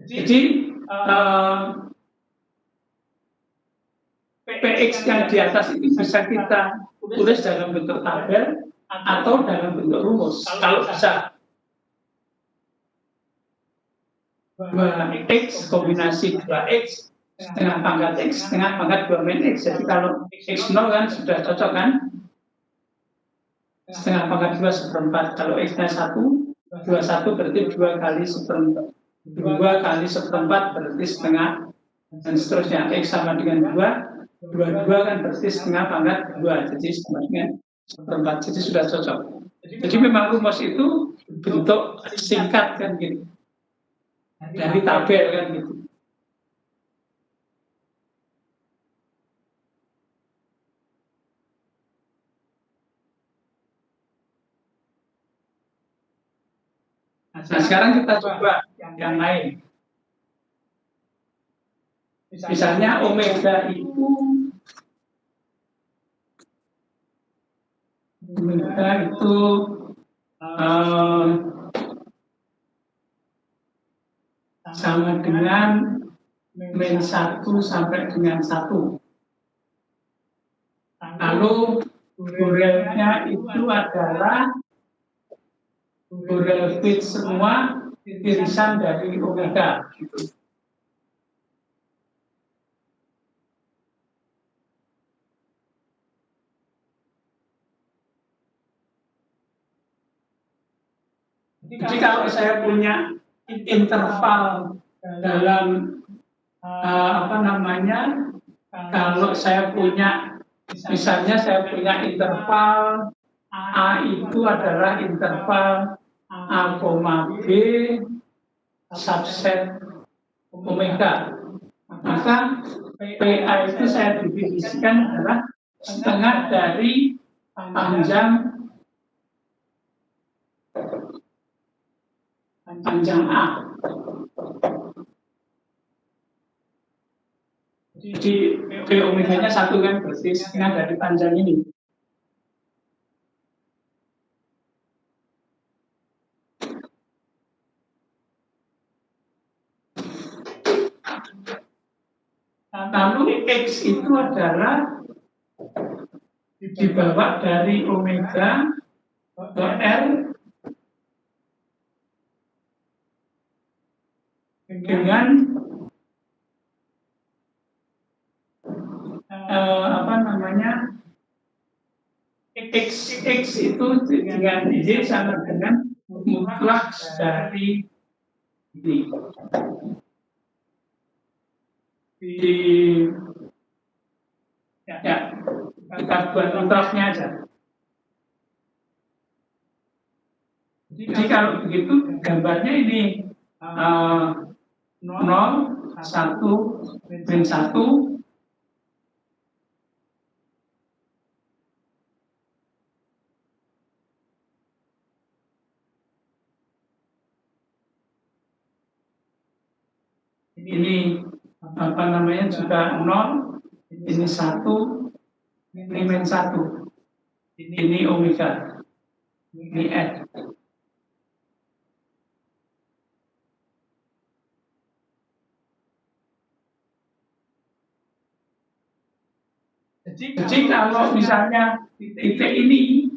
Jadi PX yang di atas itu bisa kita tulis dalam bentuk tabel atau dalam bentuk rumus. Kalau bisa 2X kombinasi 2X setengah pangkat X setengah pangkat 2 min X. Jadi kalau X0 kan sudah cocok kan? Setengah pangkat 2 1/4. Kalau X-nya 1, 21 berarti 2 kali 1/4. 2 kali 1/4 berarti setengah, dan seterusnya. X sama dengan 2, 22 kan berarti setengah pangkat 2, jadi sama dengan 1/4. Jadi sudah cocok. Jadi memang rumus itu bentuk singkat kan gitu, dari tabel kan gitu. Nah, sekarang kita coba yang lain. Misalnya omega itu sama dengan min 1 sampai dengan 1. Lalu Borelnya itu adalah Borel fit semua irisan dari omega gitu. Jadi kalau saya punya interval dalam apa namanya, kalau saya punya, misalnya saya punya interval A itu adalah interval A, B subset omega, maka PA itu saya definisikan adalah setengah dari panjang A. Jadi P omeganya 1 kan, berarti setengah dari panjang ini. Lalu X itu adalah dibawa dari omega ke R dengan apa namanya, X itu dengan Y sama dengan mutlak dari ini. Ya, kita buat mutlaknya aja. Jadi kalau begitu gambarnya ini 0, 1, min 1, ini apa namanya juga 0, ini 1, ini min 1, ini omega, ini F. Jadi kalau misalnya titik ini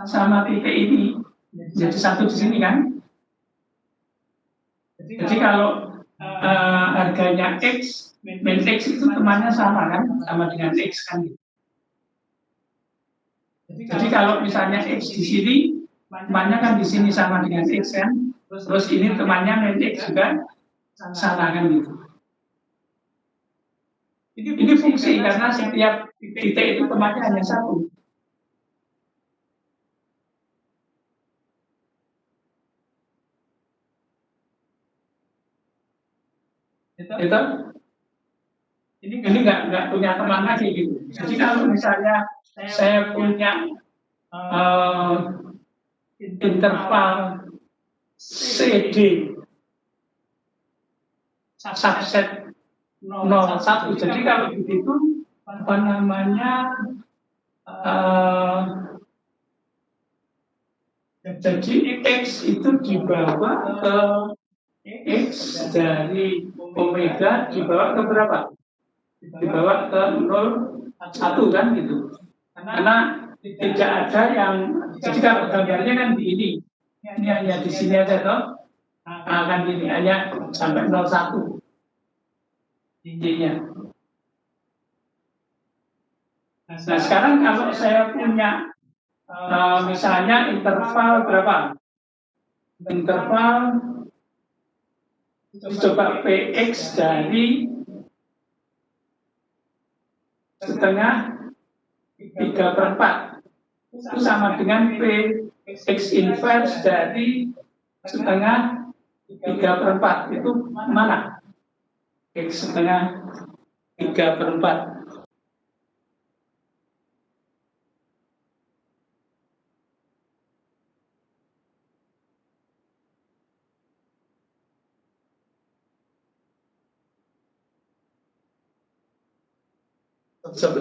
sama titik ini jadi satu di sini kan. Jadi kalau harganya X, min X itu temannya sama kan, sama dengan X kan. Jadi kalau misalnya X di sini, temannya kan di sini sama dengan X kan, terus ini temannya min X juga sama kan gitu. Ini fungsi karena setiap titik itu temannya hanya satu. Itu ini nggak punya teman lagi gitu. Jadi kalau misalnya saya punya interval CD subset 0,1, jadi kalau begitu apa namanya, jadi X itu dibawa ke X dari omega dibawa ke berapa? Dibawa ke 0,1 kan gitu. Karena tidak ada yang, jadi kalau gambarnya kan di ini hanya di sini aja toh, akan ini hanya sampai 0,1 intinya. Nah sekarang kalau saya punya misalnya interval berapa? Interval coba PX dari setengah 3/4 itu sama dengan PX inverse dari setengah 3/4 itu mana? X setengah 3/4.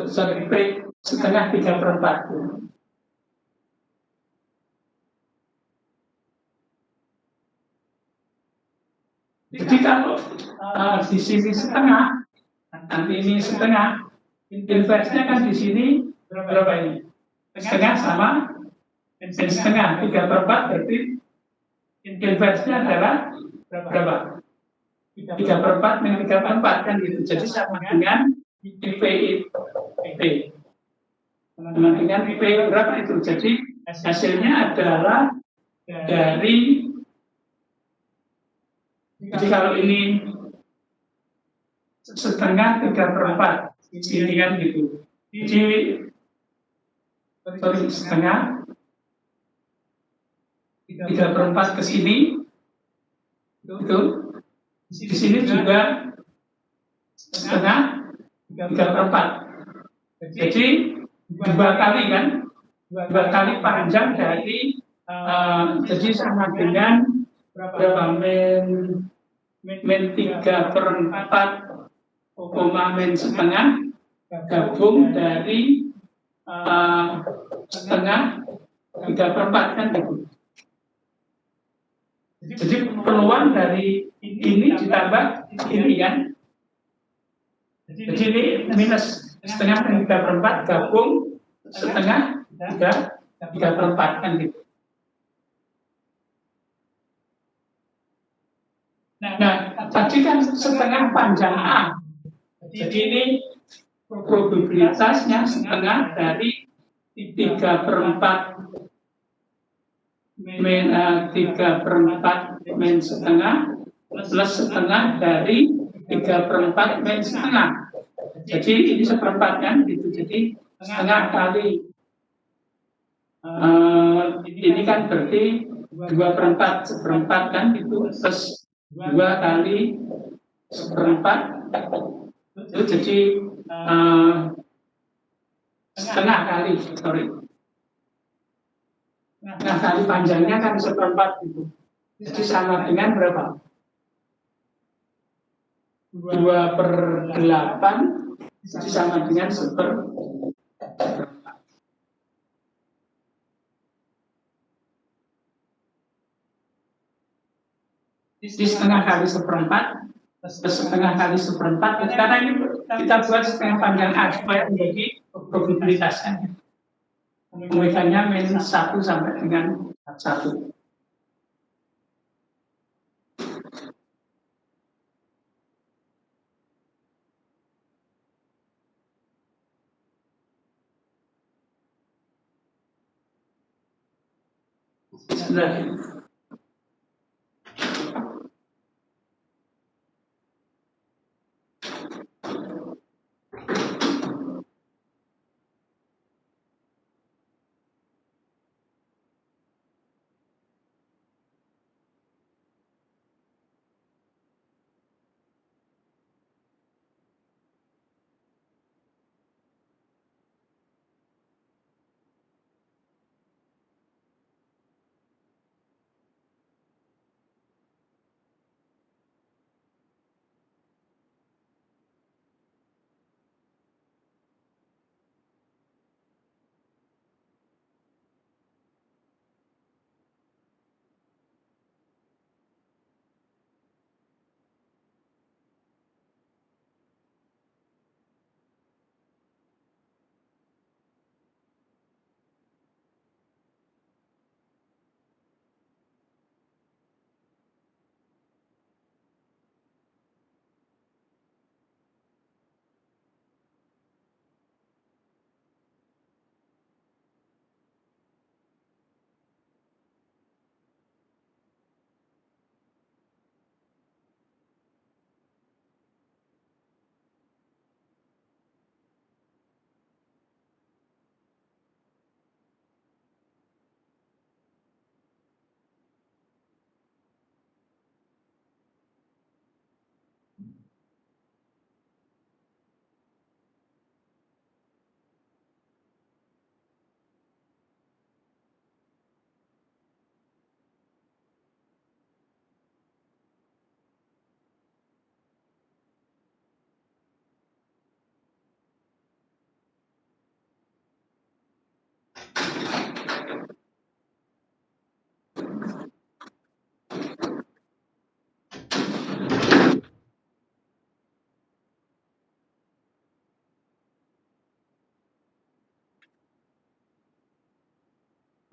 Sorry, P setengah 3/4. Jadi kalau di sini setengah, nanti ini setengah, inverse-nya kan di sini berapa ini? Setengah sama setengah 3/4, berarti inverse-nya adalah berapa? 3/4 dengan 3/4 kan gitu. Jadi sama dengan IP sama dengan IP berapa itu? Jadi hasilnya adalah dari Jadi kalau ini setengah 3/4 ini kan gitu. Jadi setengah 3/4 ke sini itu di sini juga setengah 3/4. Jadi 2 kali kan, 2 kali panjang dari jadi sama dengan berapa min 3/4 koma min setengah gabung dari setengah 3/4 kan gitu. Jadi peluang dari ini ditambah ini kan. Jadi ini minus setengah min 3/4 gabung setengah 3/4 kan gitu. Nah, tadi kan setengah panjang A. Jadi ini probabilitasnya setengah dari 3/4 min 3/4 min setengah plus setengah dari 3/4 min setengah. Jadi ini seperempat kan gitu. Jadi setengah kali ini kan berarti 2/4 seperempat kan gitu, plus 2 kali seperempat itu jadi setengah kali, Nah, kali panjangnya kan seperempat gitu. Jadi sama dengan berapa? 2/8, jadi sama dengan seperempat. Di setengah kali seperempat, setengah kali seperempat. Karena ini kita buat setengah panjang A supaya menjadi probabilitasnya. Kemungkinannya min 1 sampai dengan 1. Sudah.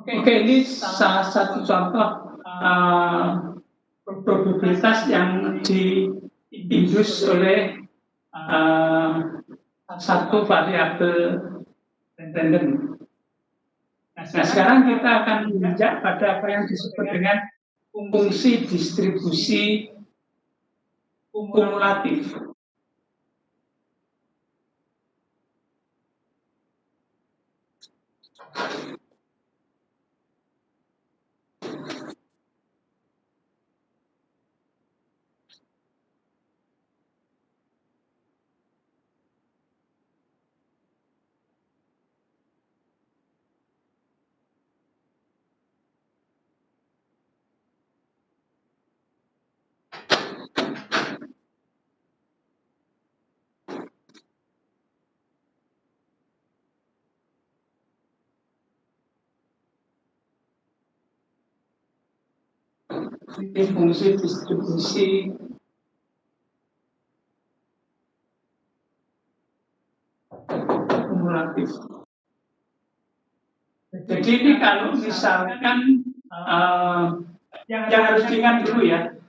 Oke, ini salah satu contoh probabilitas yang diindus oleh satu variabel random. Nah, sekarang kita akan menginjak pada apa yang disebut dengan fungsi distribusi kumulatif. Ini fungsi distribusi kumulatif. Jadi ini kalau misalkan yang harus diingat dulu ya,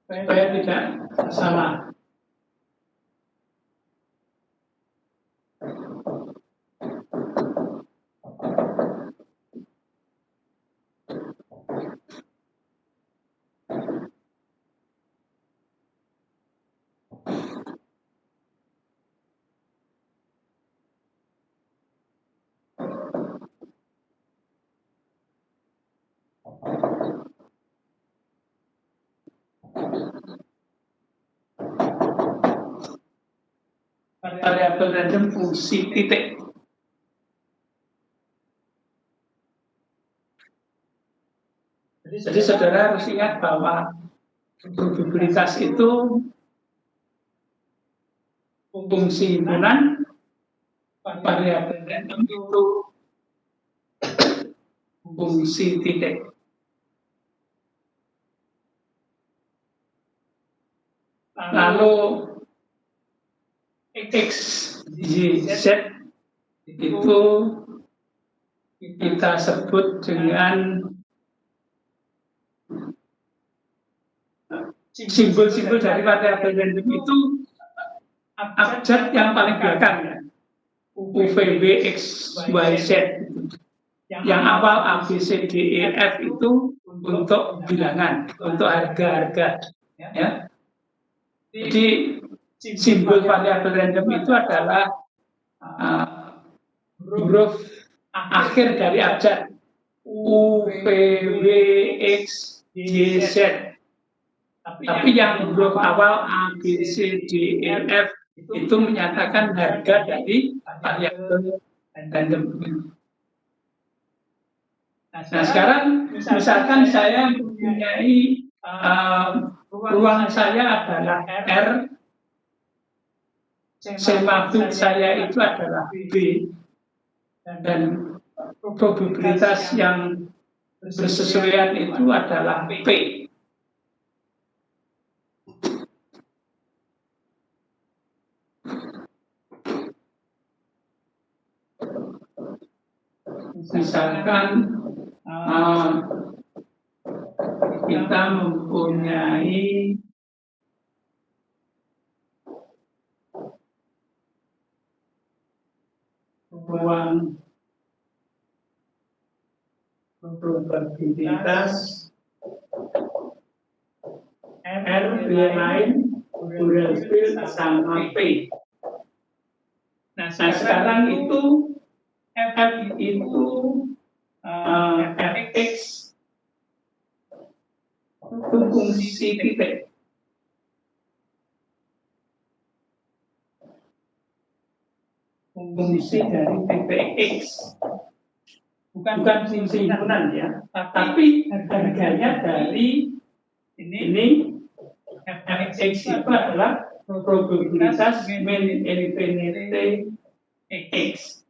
supaya tidak salah. Variabel random fungsi titik. Jadi saudara harus ingat bahwa probabilitas itu fungsi himpunan, variabel random itu fungsi titik. Lalu X, Y, Z itu kita sebut dengan simbol-simbol dari variabel random itu abjad yang paling belakang ya. UVB, X, Y, Z. Yang awal A, B, C, D, E, F itu untuk bilangan, untuk harga-harga. Ya. Jadi simbol variabel random itu adalah huruf akhir dari abjad U, V, W, X, Y, Z. Tapi yang huruf awal A, B, C, D, E, F itu menyatakan harga dari variabel random. Nah sekarang misalkan saya mempunyai ruang saya adalah R, semabuk saya itu adalah B, dan probabilitas yang bersesuaian itu adalah P. Misalkan kita mempunyai ruang probabilitas R lain berhasil sama P. Nah sekarang itu F itu Fx itu fungsi titik. Fungsi dari titik X. Bukan fungsi himpunan ya, tapi harganya dari ini Fx itu adalah probabilitas mean infinity X.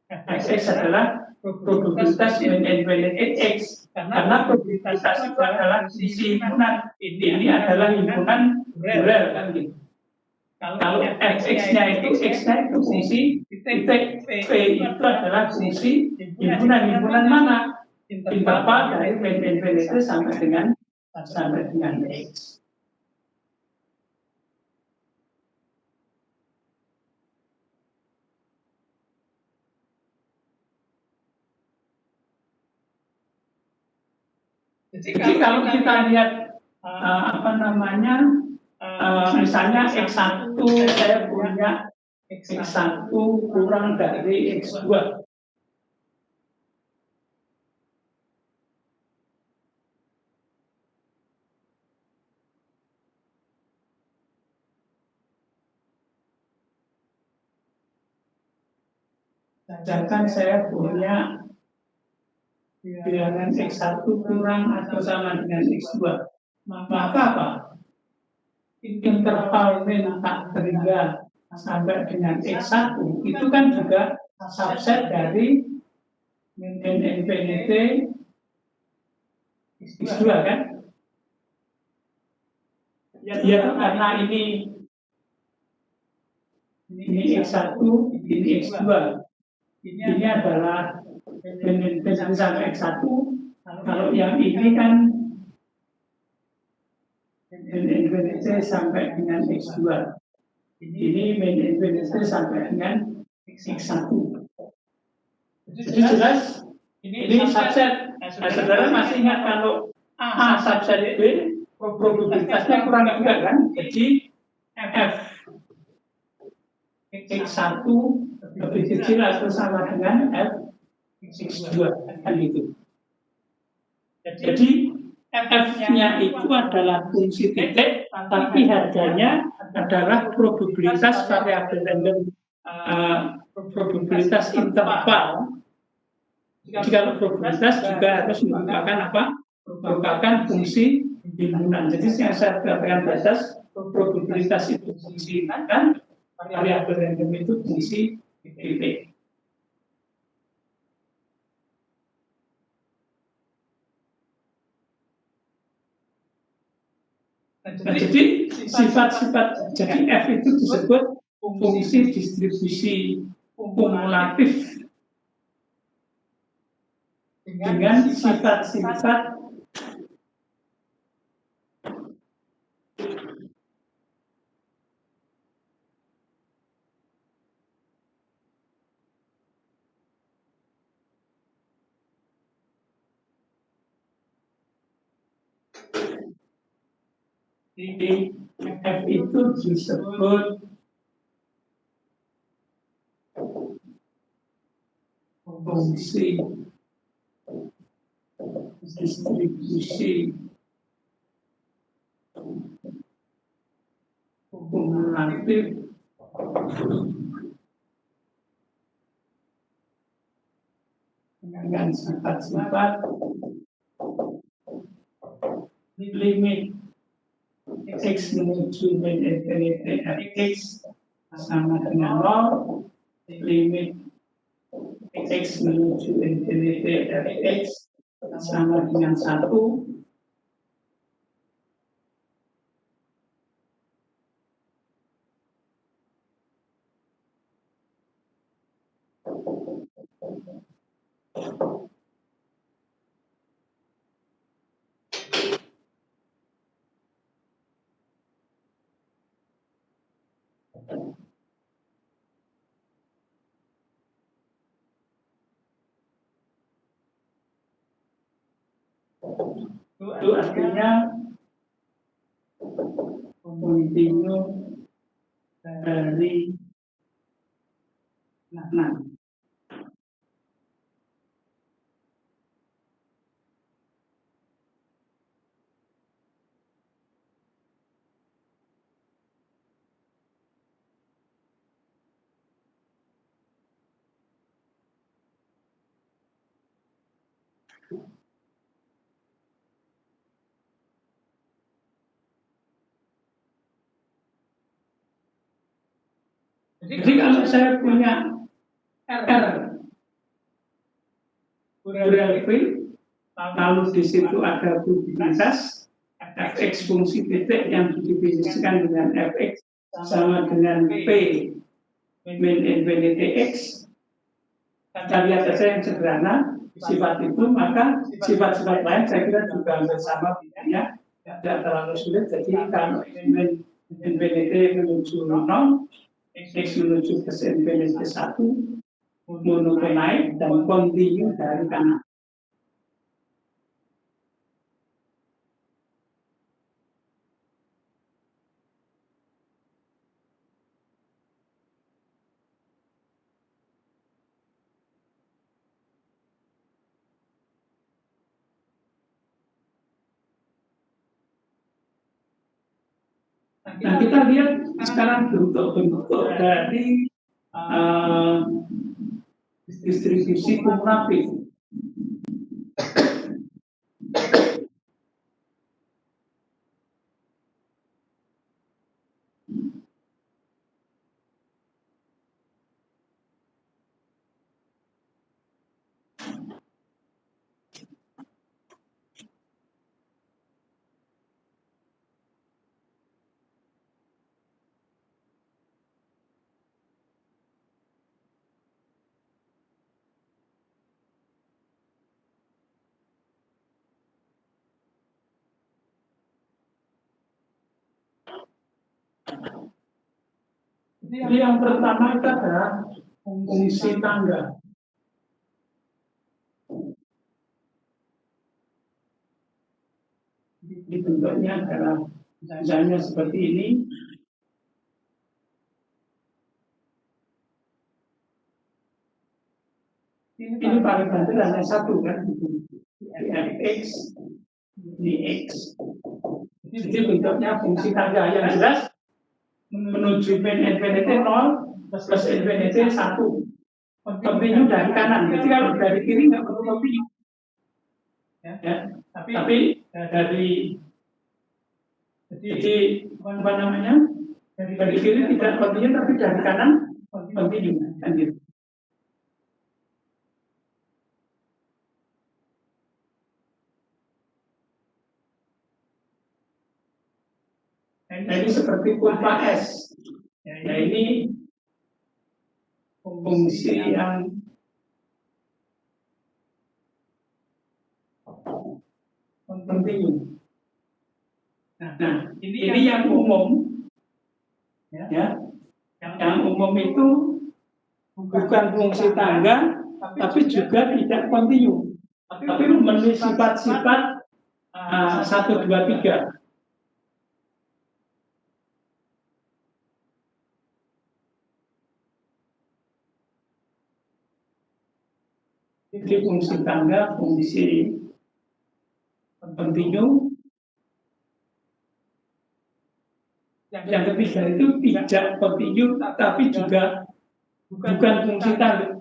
Fx adalah probabilitas mean infinity X. Karena probabilitas itu adalah fungsi himpunan. Ini adalah himpunan dual kan gitu. Kalau Fx-nya itu X-nya itu fungsi titik, P itu adalah fungsi himpunan mana? Interval dari mean infinity sampai dengan X. Jadi kalau kita lihat misalnya X1 saya punya X1 kurang dari X2. Sedangkan saya punya bilangan X1 kurang atau sama dengan X2. Maka apa? Interval min tak terhingga sampai dengan X1 itu kan juga subset dari min infinity X2 kan? Ya karena ini X1, ini X2. Ini adalah min infinity sampai X1. Kalau yang ini kan min infinity sampai dengan X2. Ini min infinity sampai dengan X1. Jadi jelas ini subset. Nah, saudara masih ingat kalau A subset B probabilitasnya kurang juga kan? Jadi F X1 lebih kecil atau sama dengan F X2 kan gitu. Jadi F-nya itu adalah fungsi titik, tapi harganya adalah probabilitas variabel random, probabilitas interval. Jadi kalau probabilitas juga harus merupakan apa? Merupakan fungsi bimbingan. Jadi yang saya katakan batas probabilitas itu fungsi kan, variabel random itu fungsi titik. Nah, jadi sifat-sifat jadi F itu disebut fungsi distribusi kumulatif dengan sifat-sifat di F itu disebut fungsi distribusi kumulatif dengan sifat-sifat limit X menuju min infinity Fx sama dengan 0, limit X menuju infinity Fx sama dengan 1, itu artinya kontinu dari 6. Jadi kalau saya punya R free, lalu di situ ada probabilitas Fx fungsi titik yang didefinisikan dengan Fx sama dengan P min infinity X. Kita lihat saja yang sederhana sifat itu, maka sifat-sifat lain saya kira juga hampir sama bidangnya, tidak terlalu sulit. Jadi kalau min infinity menuju 0, X menuju ke infinity 1, monoton naik dan kontinu dari kanan. Nah, kita lihat sekarang bentuk-bentuk dari distribusi kumulatif. Jadi yang pertama itu adalah fungsi tangga. Di bentuknya adalah misalnya seperti ini. Ini paling bantu hanya satu kan, X, ini X. Jadi bentuknya fungsi tangga yang jelas menuju infinity 0 plus infinity 1. Continue dari kanan. Jadi kalau dari kiri nggak perlu continue. Ya. Tapi dari jadi apa namanya? Dari kiri tidak continue tapi dari kanan continue. Kan gitu. Nah, ini seperti kurva S. Ya, ini fungsi yang continue. Nah, ini yang umum. Ya. Yang umum itu bukan fungsi tangga, tapi juga tidak continue. Tapi memenuhi sifat-sifat 1, 2, 3. Jadi fungsi tangga, fungsi continue. Yang ketiga itu tidak continue, tapi juga bukan fungsi tangga.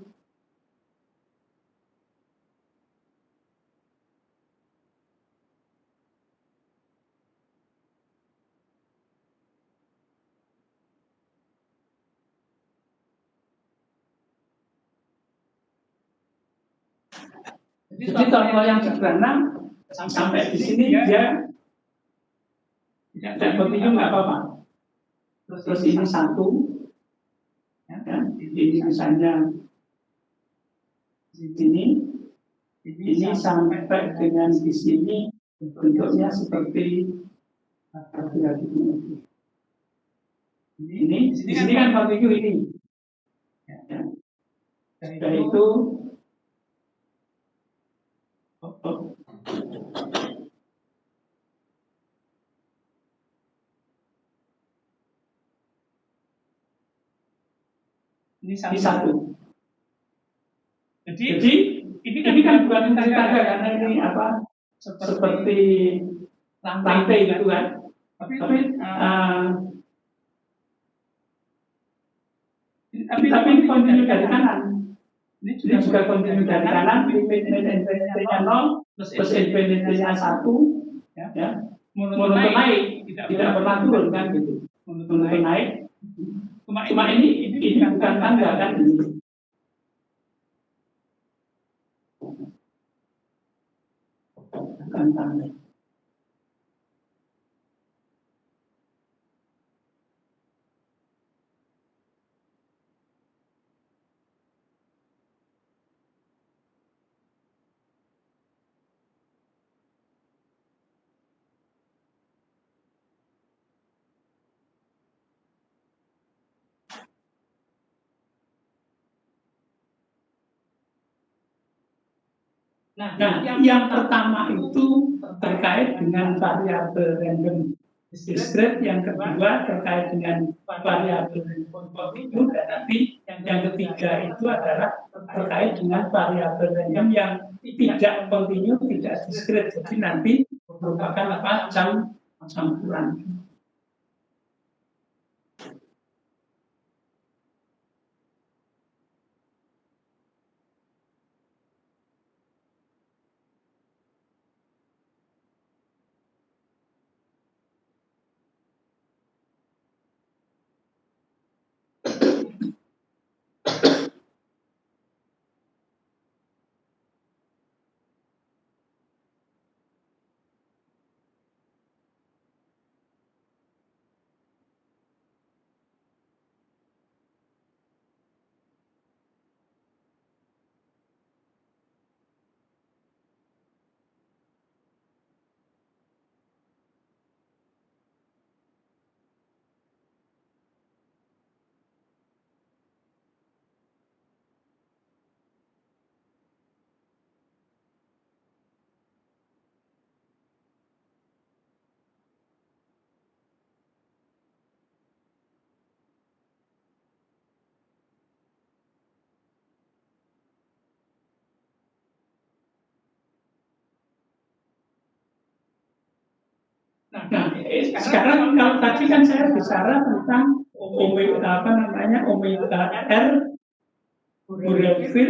Jadi contoh yang sederhana sampai di sini dia tidak continue nggak apa-apa. Terus ini 1, ya, ini misalnya di sini, ini sampai dengan di sini bentuknya seperti ini. Di sini kan continue ini. Ya. Dan itu ini 1. Jadi ini kan bukan fungsi tangga karena ini apa seperti rantai gitu kan. Tapi ini continue dari kanan. Ini juga continue dari kanan. Infinity-nya 0 plus infinity-nya 1. Ya. Monoton naik, tidak pernah turun kan gitu. Monoton naik. Cuma ini bukan tangga kan ini. Bukan tangga. Nah, yang pertama itu terkait dengan variabel random discrete, yang kedua terkait dengan variabel continue, dan nanti yang ketiga itu adalah terkait dengan variabel random yang tidak continue, tidak discrete. Jadi nanti merupakan apa campuran. Nah, sekarang kalau tadi kan saya bicara tentang omega R uracil,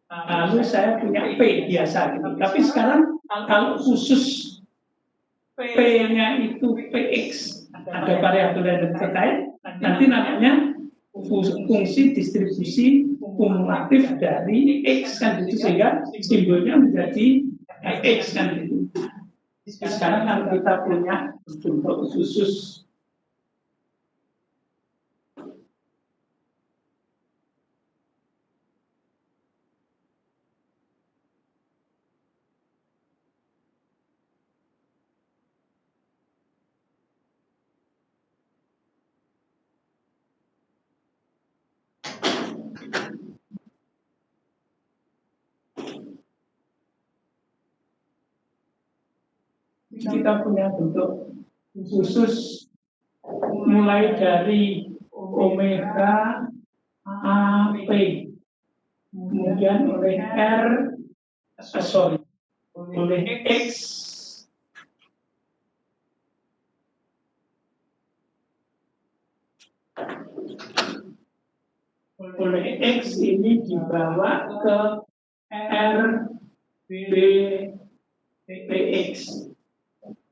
lalu saya punya P biasa gitu. Tapi sekarang kalau khusus P-nya itu PX, ada variabel random terkait, nanti namanya fungsi distribusi kumulatif dari X kan gitu, sehingga simbolnya menjadi X kan gitu. Sekarang kalau kita punya bentuk khusus kita punya bentuk khusus mulai dari omega AP, kemudian oleh oleh X, oleh X ini dibawa ke R B PX.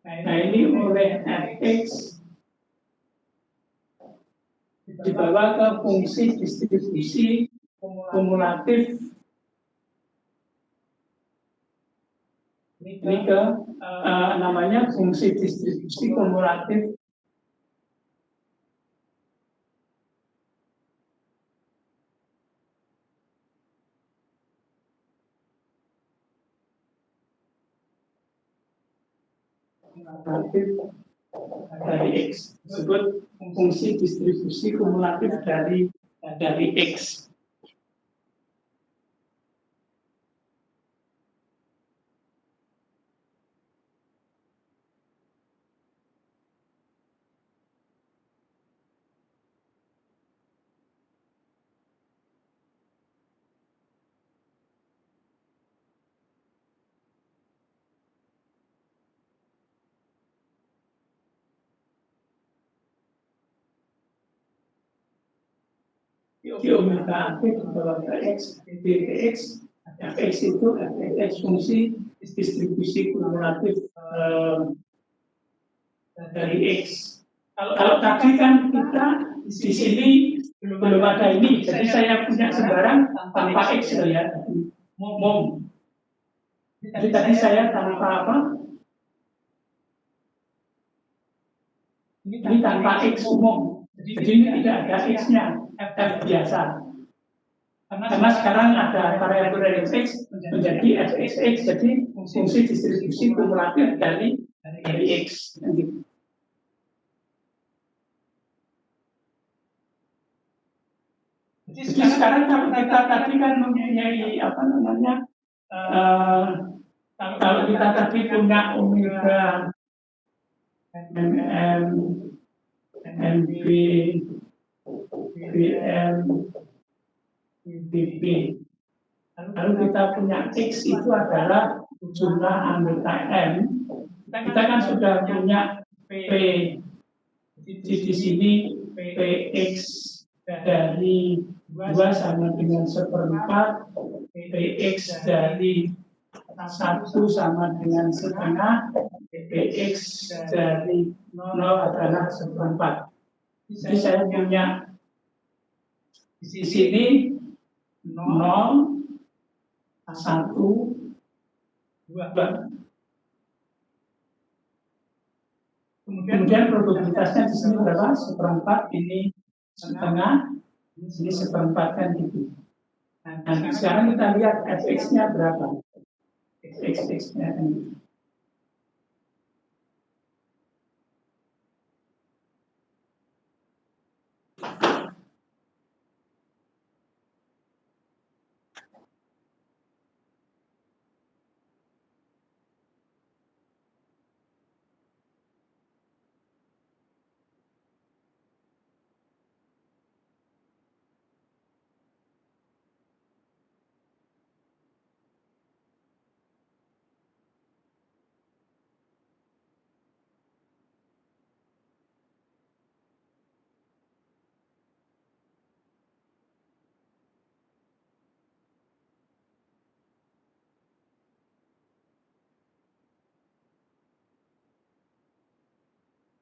Nah ini oleh Fx dibawa ke fungsi distribusi kumulatif ini ke namanya fungsi distribusi kumulatif dari X, disebut fungsi distribusi kumulatif dari X. Di omega aktif dibawa ke X, dx, Fx itu Fx fungsi distribusi kumulatif dari X. Kalau tadi kan kita di sini belum ada ini, jadi saya punya sembarang tanpa X ya, mom. Jadi tadi saya tanpa apa? Ini tanpa X umum. Jadi ini tidak ada X-nya, F biasa. Karena sekarang ada variabel dari X menjadi Fxx, jadi fungsi distribusi kumulatif dari X. Jadi sekarang kalau kita tadi kan mempunyai apa namanya, kalau kita tadi punya omega MM, MB, BM, BB. Lalu kita punya X itu adalah jumlah anggota M. Kita kan sudah punya P. Di sini PX dari 2 sama dengan 1/4, PX dari 1 sama dengan setengah, PX dari 0 adalah 1/4. Jadi saya punya di sini 0, 1, 2. Kemudian probabilitasnya di sini berapa? 1/4, ini setengah, ini 1/4 kan gitu. Nah, sekarang kita lihat Fx-nya berapa? Fx-nya kan gitu.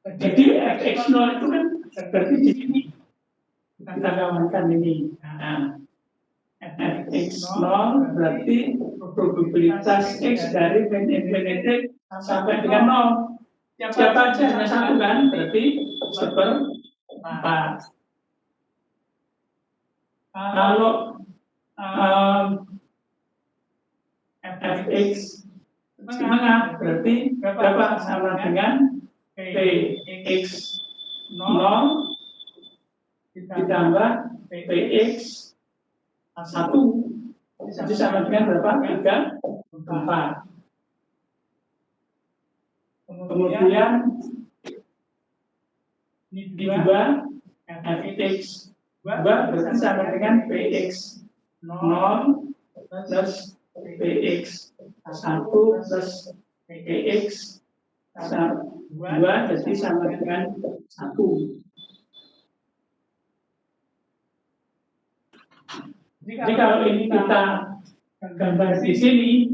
Jadi fx0 itu kan berarti di sini kita kawankan ini. Nah, fx0 berarti probabilitas x dari min infinitif sampai dengan 0. Siapa aja hanya satu kan? Berarti seperempat. Kalau fx setengah berarti berapa? Sama dengan px 0 ditambah px 1. Jadi sama dengan berapa? 3/4. Kemudian di 2 fx 2 berarti sama dengan px 0 plus px 1 plus px 2 jadi sama dengan 1. Jadi kalau ini kita gambar di sini,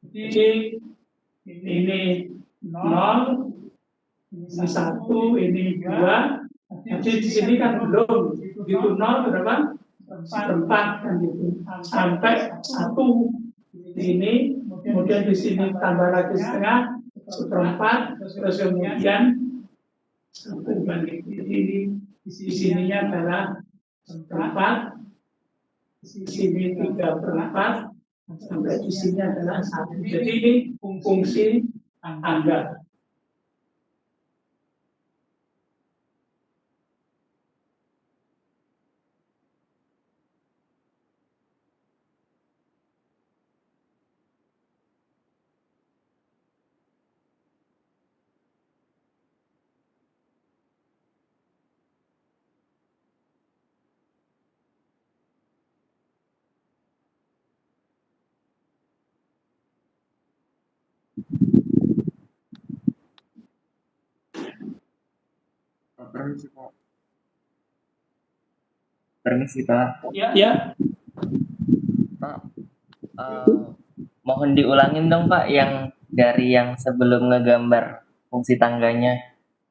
jadi ini 0, ini 1, ini 2. Jadi di sini kan belum, begitu 0 berapa? Seperempat kan gitu. Sampai 1 di sini, kemudian di sini tambah lagi setengah, seperempat, terus kemudian 1 banding di sini. Di sininya adalah seperempat, di sini 3/4, sampai di sini adalah 1. Jadi ini fungsi angka. Permisi Pak. Permisi Pak. Ya. Pak, mohon diulangin dong Pak yang dari yang sebelum ngegambar fungsi tangganya,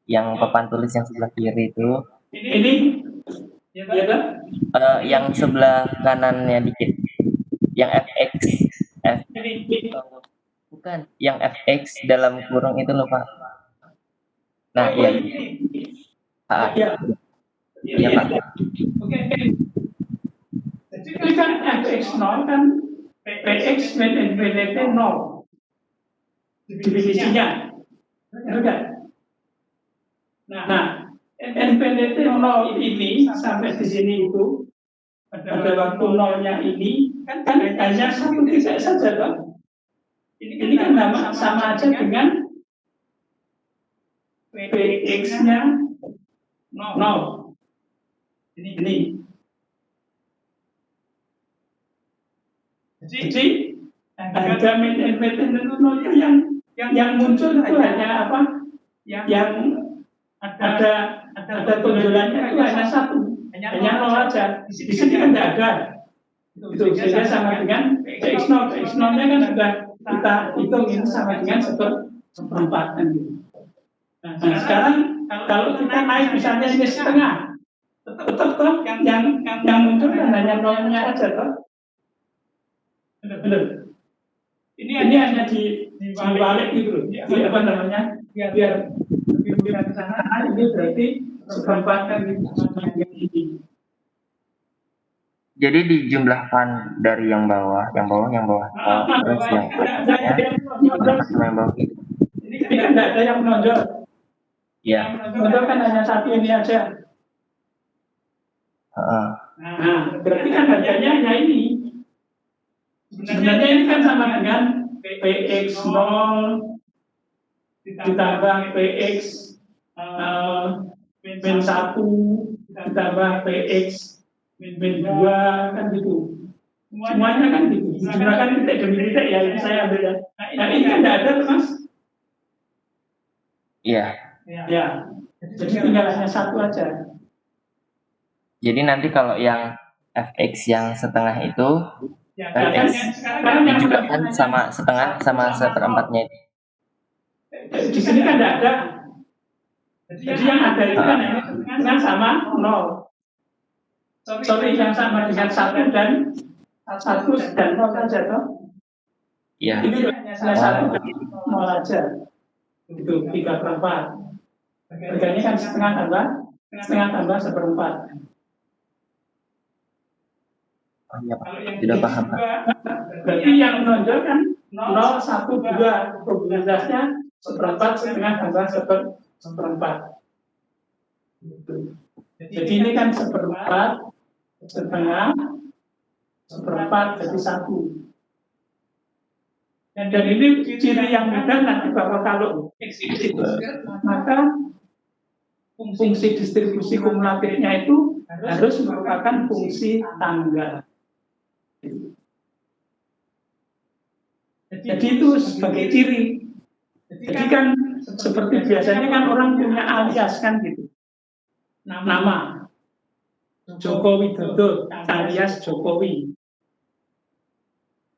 yang papan tulis yang sebelah kiri itu. Ini ya kan? Yang sebelah kanannya dikit, yang fx bukan, yang fx dalam kurung itu loh Pak. Nah iya. Iya Pak. Oke. Jadi kan fx 0 kan px min infinitif 0 definisinya, itu kan? Nah, infinitif 0 ini sampai di sini itu pada waktu 0-nya ini kan hanya satu titik saja kan? Ini kan sama aja dengan px-nya 0. Ini. Jadi harga min infinitif itu 0 itu yang muncul itu hanya apa? Yang ada tonjolannya itu hanya satu, hanya 0 aja. Di sini kan tidak ada. Itu sehingga sama dengan px0. Px0-nya kan sudah kita hitung ini sama dengan seperempat kan gitu. Nah, sekarang kalau kita naik misalnya ini setengah, tetap toh yang muncul kan hanya 0-nya aja toh. Benar. Ini hanya dibalik gitu loh. Jadi apa namanya? Biar lebih mudah ke sana. Ini berarti seperempat kan ini. Jadi dijumlahkan dari yang bawah, terus yang bawah itu. Ini kan tidak ada yang menonjol. Iya. Menonjol kan hanya satu ini aja. Nah, berarti kan harganya hanya ini. Sebenarnya ini kan sama dengan px 0 ditambah px min 1 ditambah px min 2 kan gitu. Semuanya kan gitu. Dijumlahkan titik demi titik ya, ini saya ambil ya. Nah ini kan tidak ada tuh Mas. Iya. Ya. Jadi tinggal hanya satu aja. Jadi nanti kalau yang fx yang setengah itu Kan kan X sekarang ini yang juga kan sama setengah sama seperempatnya ini. di sini kan tidak ada. Jadi yang ada itu kan setengah sama 0. Sorry, yang sama dengan 1 dan 0 saja toh. Iya. Ini hanya 1 dan 0 aja. Itu 3/4. Harganya kan setengah tambah seperempat. Oh iya Pak, sudah paham Pak. Berarti yang menonjol kan 0, 1, 2. Probabilitasnya seperempat, setengah tambah seperempat. Jadi ini kan seperempat, setengah, seperempat, jadi 1. Dan ini ciri yang mudah nanti bahwa kalau X itu maka fungsi distribusi kumulatifnya itu harus merupakan fungsi tangga. Jadi itu sebagai ciri. Jadi kan seperti biasanya kan orang punya alias kan gitu. Nama Joko Widodo alias Jokowi.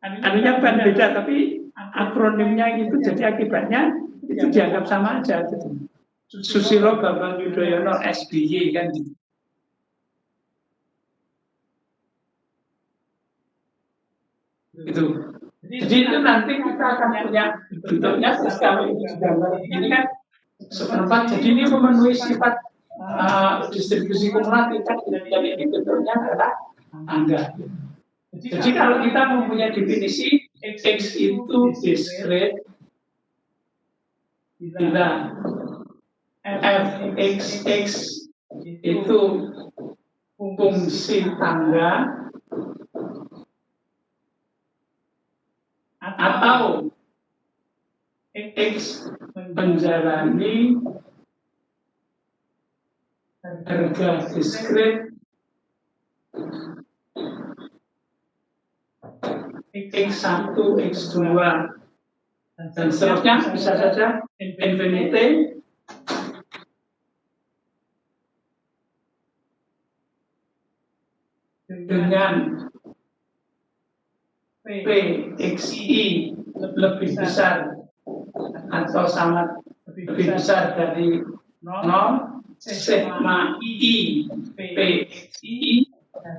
Anunya bukan beda tapi akronimnya itu jadi akibatnya itu dianggap sama aja gitu. Susilo Bambang Yudhoyono SBY kan gitu. Gitu. Jadi itu nanti kita akan punya bentuknya kalau ini gambar ini kan seperempat. Jadi ini memenuhi sifat distribusi kumulatif kan. Jadi ini bentuknya adalah tangga. Jadi kalau kita mempunyai definisi X itu diskret bila fx itu fungsi tangga atau X menjalani harga diskret X1, X2 dan seterusnya bisa saja infinity dengan PXI lebih besar atau sama lebih besar dari 0 sigma I PXI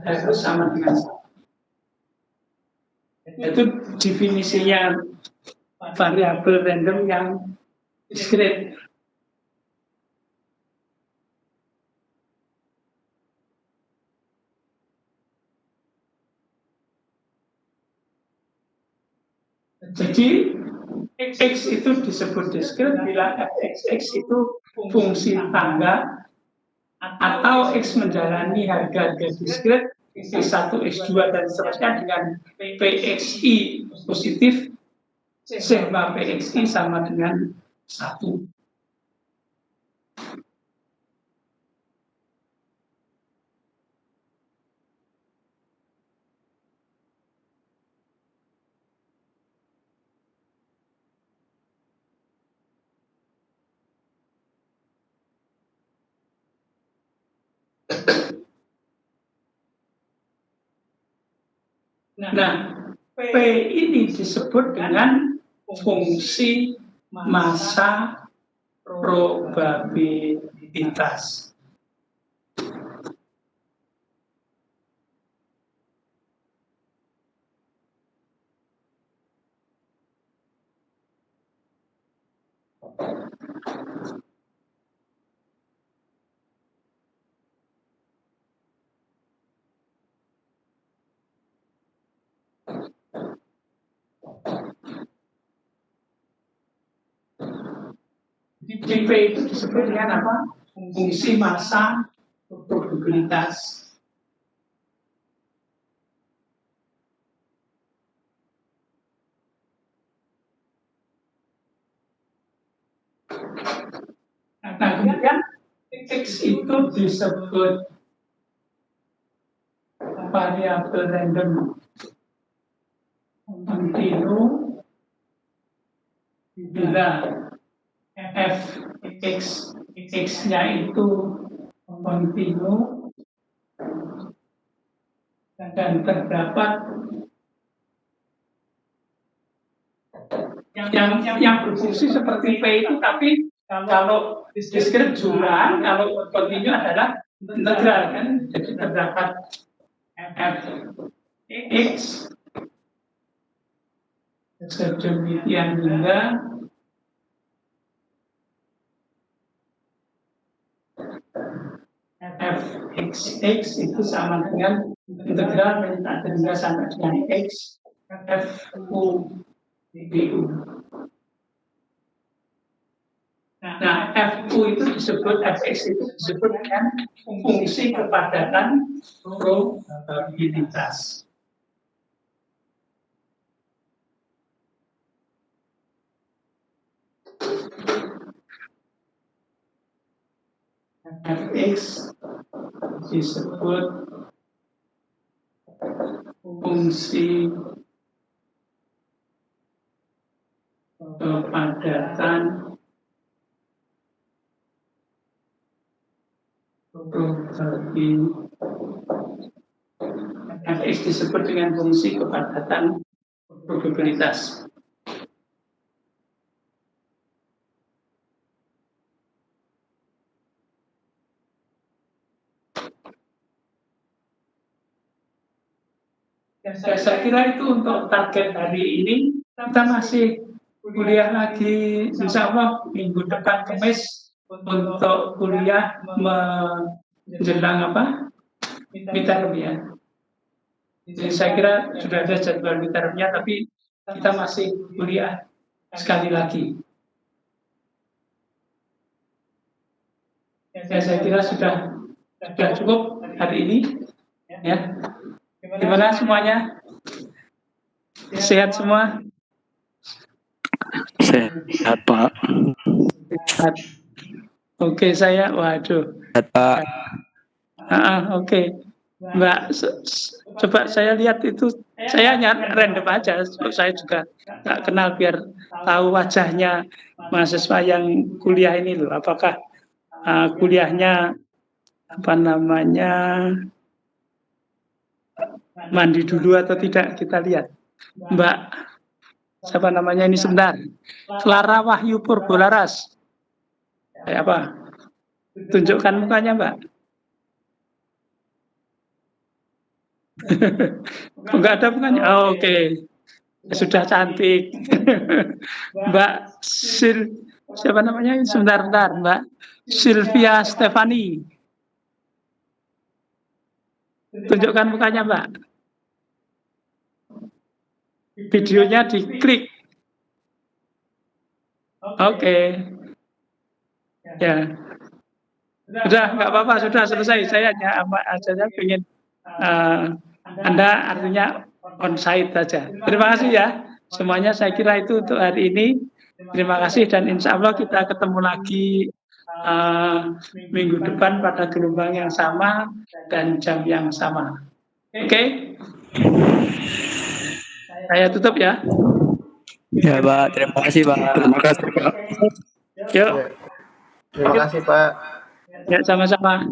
harus sama dengan 1. Itu definisinya variabel random yang diskret. Jadi X itu disebut diskret bila fx itu fungsi tangga atau X menjalani harga diskret X1, X2 dan seterusnya dengan PXI positif sigma PXI sama dengan 1. Nah, P ini disebut dengan fungsi massa probabilitas. Jadi P itu disebut dengan apa? Fungsi massa probabilitas. Nah, kemudian X itu disebut variabel random kontinu bila fx-nya itu kontinu dan terdapat yang berfungsi seperti P itu, tapi kalau diskrit jumlah, kalau kontinu adalah integral kan. Jadi terdapat f(x) sedemikian hingga f(x) itu sama dengan integral min tak hingga sampai dengan x f(u) du. Nah, f(u) itu disebut, f(x) itu disebut dengan fungsi kepadatan probabilitas. f(x) disebut fungsi kepadatan f(x) disebut dengan fungsi kepadatan probabilitas. Saya kira itu untuk target hari ini. Kita masih kuliah lagi, insya Allah minggu depan Kamis untuk kuliah menjelang midterm ya. Jadi saya kira sudah ada jadwal midtermnya, tapi kita masih kuliah sekali lagi. Ya, saya kira sudah cukup hari ini. Ya. Gimana semuanya? Sehat semua? Sehat, Pak. Sehat. Oke, saya, waduh. Sehat, Pak. Oke. Mbak, coba saya lihat itu, saya random aja, saya juga nggak kenal biar tahu wajahnya mahasiswa yang kuliah ini loh. Apakah kuliahnya mandi dulu atau tidak, kita lihat. Mbak, siapa namanya ini sebentar? Clara Wahyu Purbolaras. Kayak apa? Tunjukkan mukanya, Mbak. Enggak ada mukanya. Oh, oke. Sudah cantik. Mbak siapa namanya? Sebentar, Mbak. Sylvia Stefani. Tunjukkan mukanya, Mbak. Videonya diklik. Oke. Ya. Sudah, nggak apa-apa, sudah selesai. Saya hanya ingin Anda artinya on-site saja. Terima kasih ya. Semuanya saya kira itu untuk hari ini. Terima kasih dan insya Allah kita ketemu lagi minggu depan pada gelombang yang sama dan jam yang sama. Oke? Saya tutup ya. Ya, Pak. Terima kasih, Pak. Terima kasih, Pak. Yuk. Terima kasih, Pak. Ya, sama-sama.